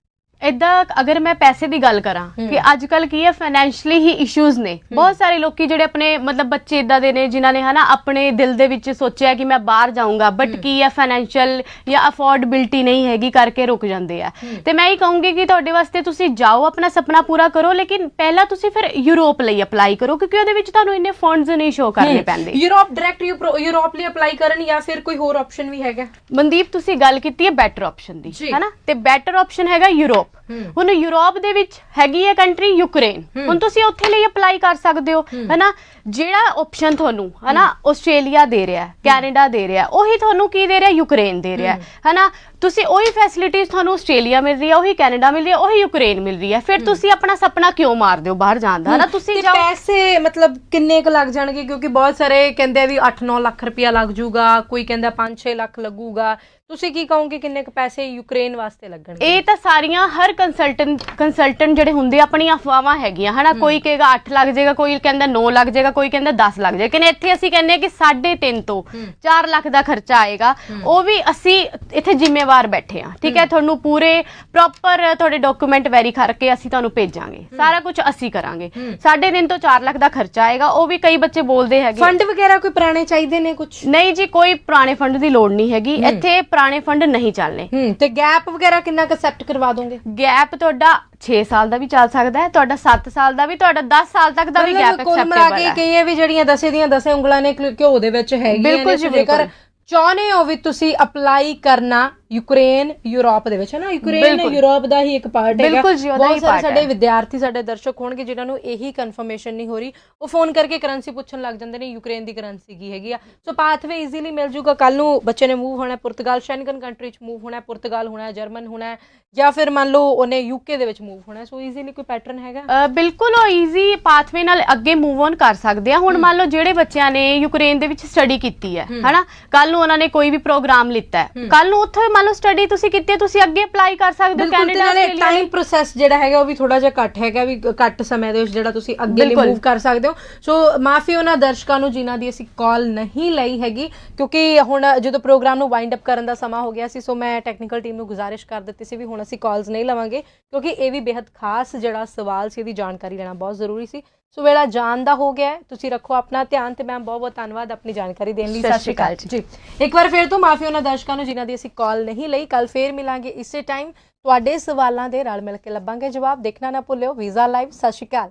ਇਦਾਂ, ਅਗਰ ਮੈਂ ਪੈਸੇ ਦੀ ਗੱਲ ਕਰਾਂ ਕਿ ਅੱਜ ਕੱਲ ਕੀ ਹੈ, ਫਾਈਨੈਂਸ਼ਲੀ ਹੀ ਇਸ਼ੂਜ਼ ਨੇ। ਬਹੁਤ ਸਾਰੇ ਲੋਕੀ ਜਿਹੜੇ ਆਪਣੇ ਮਤਲਬ ਬੱਚੇ ਇਦਾਂ ਦੇ ਨੇ ਜਿਨ੍ਹਾਂ ਨੇ ਹਨਾ ਆਪਣੇ ਦਿਲ ਦੇ ਵਿੱਚ ਸੋਚਿਆ ਕਿ ਮੈਂ ਬਾਹਰ ਜਾਊਂਗਾ, ਬਟ ਕੀ ਹੈ ਫਾਈਨੈਂਸ਼ੀਅਲ ਜਾਂ ਅਫੋਰਡੇਬਿਲਟੀ ਨਹੀਂ ਹੈਗੀ ਕਰਕੇ ਰੁਕ ਜਾਂਦੇ ਆ। ਤੇ ਮੈਂ ਇਹ ਕਹੂੰਗੀ ਕਿ ਤੁਹਾਡੇ ਵਾਸਤੇ ਤੁਸੀਂ ਜਾਓ, ਆਪਣਾ ਸੁਪਨਾ ਪੂਰਾ ਕਰੋ, ਲੇਕਿਨ ਪਹਿਲਾਂ ਤੁਸੀਂ ਫਿਰ ਯੂਰਪ ਲਈ ਅਪਲਾਈ ਕਰੋ ਕਿਉਂਕਿ ਉਹਦੇ ਵਿੱਚ ਤੁਹਾਨੂੰ ਇੰਨੇ ਫੰਡਸ ਨਹੀਂ ਸ਼ੋ ਕਰਨੇ ਪੈਂਦੇ। ਯੂਰਪ ਡਾਇਰੈਕਟ ਯੂਰਪ ਲਈ ਅਪਲਾਈ ਕਰਨ ਜਾਂ ਫਿਰ ਕੋਈ ਹੋਰ ਆਪਸ਼ਨ ਵੀ ਹੈਗਾ? ਮਨਦੀਪ, ਤੁਸੀਂ ਗੱਲ ਕੀਤੀ ਹੈ ਬੈਟਰ ਆਪਸ਼ਨ ਦੀ ਹਨਾ, ਤੇ ਬੈਟਰ ਆਪਸ਼ਨ ਹੈਗਾ ਯੂਰਪ। ਹੁਣ ਯੂਰਪ ਦੇ ਵਿੱਚ ਹੈਗੀ ਹੈ ਕੰਟਰੀ ਯੂਕਰੇਨ, ਹੁਣ ਤੁਸੀਂ ਉੱਥੇ ਲਈ ਅਪਲਾਈ ਕਰ ਸਕਦੇ ਹੋ ਹਨਾ। ਜਿਹੜਾ ਆਪਸ਼ਨ ਤੁਹਾਨੂੰ ਹਨਾ ਆਸਟ੍ਰੇਲੀਆ ਦੇ ਰਿਹਾ, ਕੈਨੇਡਾ ਦੇ ਰਿਹਾ, ਉਹੀ ਤੁਹਾਨੂੰ ਕੀ ਦੇ ਰਿਹਾ, ਯੂਕਰੇਨ ਦੇ ਰਿਹਾ ਹਨਾ। ਤੁਸੀਂ ਉਹੀ ਫੈਸਿਲਿਟੀਜ਼ ਤੁਹਾਨੂੰ ਆਸਟ੍ਰੇਲੀਆ ਮਿਲ ਰਹੀ ਹੈ, ਉਹੀ ਕੈਨੇਡਾ ਮਿਲ ਰਹੀ ਹੈ, ਉਹੀ ਯੂਕਰੇਨ ਮਿਲ ਰਹੀ ਹੈ, ਫਿਰ ਤੁਸੀਂ ਆਪਣਾ ਸੁਪਨਾ ਕਿਉਂ ਮਾਰਦੇ ਹੋ ਬਾਹਰ ਜਾਣ ਦਾ ਹਨਾ? ਤੁਸੀਂ ਜਾਓ। ਪੈਸੇ ਮਤਲਬ ਕਿੰਨੇ ਕੁ ਲੱਗ ਜਾਣਗੇ? ਕਿਉਂਕਿ ਬਹੁਤ ਸਾਰੇ ਕਹਿੰਦੇ ਆ ਵੀ 8-9 ਲੱਖ ਰੁਪਇਆ ਲੱਗ ਜੂਗਾ, ਕੋਈ ਕਹਿੰਦਾ 5-6 ਲੱਖ ਲੱਗੂਗਾ, ਤੁਸੀਂ ਕੀ ਕਹੋਗੇ ਕਿੰਨੇ ਕੁ ਪੈਸੇ ਯੂਕਰੇਨ ਵਾਸਤੇ ਲੱਗਣਗੇ? ਇਹ ਤਾਂ ਸਾਰੀਆਂ ਹਰ ਕੰਸਲਟੈਂਟ ਜਿਹੜੇ ਹੁੰਦੇ ਆਪਣੀਆਂ ਅਫਵਾਹਾਂ ਹੈਗੀਆਂ ਹਨਾ। ਕੋਈ ਕਹੇਗਾ 8 ਲੱਗ ਜਾਏਗਾ, ਕੋਈ ਕਹਿੰਦਾ 9 ਲੱਗ ਜਾਏਗਾ, ਕੋਈ ਕਹਿੰਦਾ 10 ਲੱਗ ਜਾਏਗਾ, ਲੇਕਿਨ ਇੱਥੇ ਅਸੀਂ ਕਹਿੰਦੇ ਆ ਕਿ 3.5 ਤੋਂ 4 ਲੱਖ ਦਾ ਖਰਚਾ ਆਏਗਾ। ਉਹ ਵੀ ਅਸੀਂ ਇੱਥੇ ਜ਼ਿੰਮੇਵਾਰ ਬੈਠੇ ਆ, ਠੀਕ ਹੈ? ਤੁਹਾਨੂੰ ਪੂਰੇ ਪ੍ਰੋਪਰ ਤੁਹਾਡੇ ਡਾਕੂਮੈਂਟ ਵੈਰੀ ਕਰਕੇ ਅਸੀਂ ਤੁਹਾਨੂੰ ਭੇਜਾਂਗੇ, ਸਾਰਾ ਕੁਝ ਅਸੀਂ ਕਰਾਂਗੇ। 3.5 ਤੋਂ 4 ਲੱਖ ਦਾ ਖਰਚਾ ਆਏਗਾ। ਉਹ ਵੀ ਕਈ ਬੱਚੇ ਬੋਲਦੇ ਹੈਗੇ ਫੰਡ ਵਗੈਰਾ ਕੋਈ ਪੁਰਾਣੇ ਚਾਹੀਦੇ ਨੇ ਕੁਝ? ਨਹੀਂ ਜੀ, ਕੋਈ ਪੁਰਾਣੇ ਫੰਡ ਦੀ ਲੋੜ ਨਹੀਂ ਹੈਗੀ ਇੱਥੇ, ਪੁਰਾਣੇ ਫੰਡ ਨਹੀਂ ਚੱਲਣੇ। ਤੇ ਗੈਪ ਵਗੈਰਾ ਕਿੰਨਾ ਕੁ ਐਕਸੈਪਟ ਕਰਵਾ ਦੋਗੇ? ਗੈਪ ਤੁਹਾਡਾ 6 ਸਾਲ ਦਾ ਵੀ ਚੱਲ ਸਕਦਾ ਹੈ, ਤੁਹਾਡਾ 7 ਸਾਲ ਦਾ ਵੀ, ਤੁਹਾਡਾ 10 ਸਾਲ ਤੱਕ ਦਾ ਵੀ ਗੈਪ ਐਕਸੈਪਟੇਬਲ ਹੈ। ਕਈ ਵੀ ਜਿਹੜੀਆਂ 10 ਦੀਆਂ 10 ਉਂਗਲਾਂ ਨੇ ਘਿਓ ਦੇ ਵਿੱਚ ਹੈਗੀਆਂ ਨੇ, ਜੇਕਰ ਚਾਹੁੰਦੇ ਹੋ ਵੀ ਤੁਸੀਂ ਅਪਲਾਈ ਕਰਨਾ ਯੂਕਰੇਨ ਯੂਰਪ ਦੇ ਵਿੱਚ ਹੈ ਨਾ, ਯੂਕਰੇਨ ਯੂਰਪ ਦਾ ਹੀ ਇੱਕ ਪਾਰਟ ਹੈਗਾ। ਬਹੁਤ ਸਾਰੇ ਸਾਡੇ ਵਿਦਿਆਰਥੀ, ਸਾਡੇ ਦਰਸ਼ਕ ਹੋਣਗੇ ਜਿਨ੍ਹਾਂ ਨੂੰ ਇਹੀ ਕਨਫਰਮੇਸ਼ਨ ਨਹੀਂ ਹੋ ਰਹੀ, ਉਹ ਫੋਨ ਕਰਕੇ ਕਰੰਸੀ ਪੁੱਛਣ ਲੱਗ ਜਾਂਦੇ ਨੇ ਯੂਕਰੇਨ ਦੀ ਕਰੰਸੀ ਕੀ ਹੈਗੀ ਆ। ਸੋ ਪਾਥਵੇ ਈਜ਼ੀਲੀ ਮਿਲ ਜੂਗਾ। ਕੱਲ ਨੂੰ ਬੱਚੇ ਨੇ ਮੂਵ ਹੋਣਾ ਪੁਰਤਗਾਲ, ਸ਼ੈਂਗਨ ਕੰਟਰੀ 'ਚ ਮੂਵ ਹੋਣਾ, ਪੁਰਤਗਾਲ ਹੋਣਾ, ਜਰਮਨ ਹੋਣਾ, ਜਾਂ ਫਿਰ ਮੰਨ ਲਓ ਉਹਨੇ ਯੂਕੇ ਦੇ ਵਿੱਚ ਮੂਵ ਹੋਣਾ, ਸੋ ਈਜ਼ੀਲੀ ਕੋਈ ਪੈਟਰਨ ਹੈਗਾ? ਬਿਲਕੁਲ, ਉਹ ਈਜ਼ੀ ਪਾਥਵੇ ਨਾਲ ਅੱਗੇ ਮੂਵ ਔਨ ਕਰ ਸਕਦੇ ਆ। ਹੁਣ ਮੰਨ ਲਓ ਜਿਹੜੇ ਬੱਚਿਆਂ ਨੇ ਯੂਕਰੇਨ ਦੇ ਵਿੱਚ ਸਟੱਡੀ ਕੀਤੀ ਹੈ ਹਨਾ, ਕੱਲ ਨੂੰ ਉਹਨਾਂ ਨੇ ਕੋਈ ਵੀ ਪ੍ਰੋਗਰਾਮ ਲਿੱਤਾ ਹੈ, ਕੱਲ ਨੂੰ ਉੱਥੇ ਮੰਨ ਲਓ ਸਟੱਡੀ ਤੁਸੀਂ ਕੀਤੀ ਹੈ, ਤੁਸੀਂ ਅੱਗੇ ਅਪਲਾਈ ਕਰ ਸਕਦੇ ਹੋ ਕੈਨੇਡਾ, ਆਸਟ੍ਰੇਲੀਆ। ਟਾਈਮ ਪ੍ਰੋਸੈਸ ਜਿਹੜਾ ਹੈਗਾ ਉਹ ਵੀ ਥੋੜਾ ਜਿਹਾ ਘੱਟ ਹੈਗਾ, ਵੀ ਘੱਟ ਸਮੇਂ ਦੇ ਵਿੱਚ ਜਿਹੜਾ ਤੁਸੀਂ ਅੱਗੇ ਲਈ ਮੂਵ ਕਰ ਸਕਦੇ ਹੋ। ਸੋ ਮਾਫੀ ਉਹਨਾਂ ਦਰਸ਼ਕਾਂ ਨੂੰ ਜਿਨ੍ਹਾਂ ਦੀ ਅਸੀਂ ਕਾਲ ਨਹੀਂ ਲਈ ਹੈਗੀ, ਕਿਉਂਕਿ ਹੁਣ ਜਦੋਂ ਪ੍ਰੋਗਰਾਮ ਨੂੰ ਵਾਈਂਡ ਅਪ ਕਰਨ ਦਾ ਸਮਾਂ ਹੋ ਗਿਆ ਸੀ, ਸੋ ਮੈਂ ਟੈਕਨੀਕਲ ਟੀਮ ਨੂੰ ਗੁਜ਼ਾਰਿਸ਼ ਕਰ ਦਿੱਤੀ ਸੀ ਵੀ ਹੁਣ ਅਸੀਂ ਕਾਲਸ ਨਹੀਂ ਲਵਾਂਗੇ, ਕਿਉਂਕਿ ਇਹ ਵੀ ਬੇहद ਖਾਸ ਜਿਹੜਾ ਸਵਾਲ ਸੀ, ਇਹਦੀ ਜਾਣਕਾਰੀ ਲੈਣਾ ਬਹੁਤ ਜ਼ਰੂਰੀ ਸੀ। ਸੋ ਵੇਲਾ ਜਾਣ ਦਾ ਹੋ ਗਿਆ ਹੈ। ਤੁਸੀਂ ਰੱਖੋ ਆਪਣਾ ਧਿਆਨ ਤੇ ਮੈਮ ਬਹੁਤ ਬਹੁਤ ਧੰਨਵਾਦ ਆਪਣੀ ਜਾਣਕਾਰੀ ਦੇਣ ਲਈ। ਸਤਿ ਸ਼੍ਰੀ ਅਕਾਲ ਜੀ। ਇੱਕ ਵਾਰ ਫਿਰ ਤੋਂ ਮਾਫੀ ਉਹਨਾਂ ਦਰਸ਼ਕਾਂ ਨੂੰ ਜਿਨ੍ਹਾਂ ਦੀ ਅਸੀਂ ਕਾਲ ਨਹੀਂ ਲਈ। ਕੱਲ ਫੇਰ ਮਿਲਾਂਗੇ ਇਸੇ ਟਾਈਮ, ਤੁਹਾਡੇ ਸਵਾਲਾਂ ਦੇ ਰਲ ਮਿਲ ਕੇ ਲੱਭਾਂਗੇ ਜਵਾਬ। ਦੇਖਣਾ ਨਾ ਭੁੱਲਿਓ ਵੀਜ਼ਾ ਲਾਈਵ। ਸਤਿ ਸ਼੍ਰੀ ਅਕਾਲ।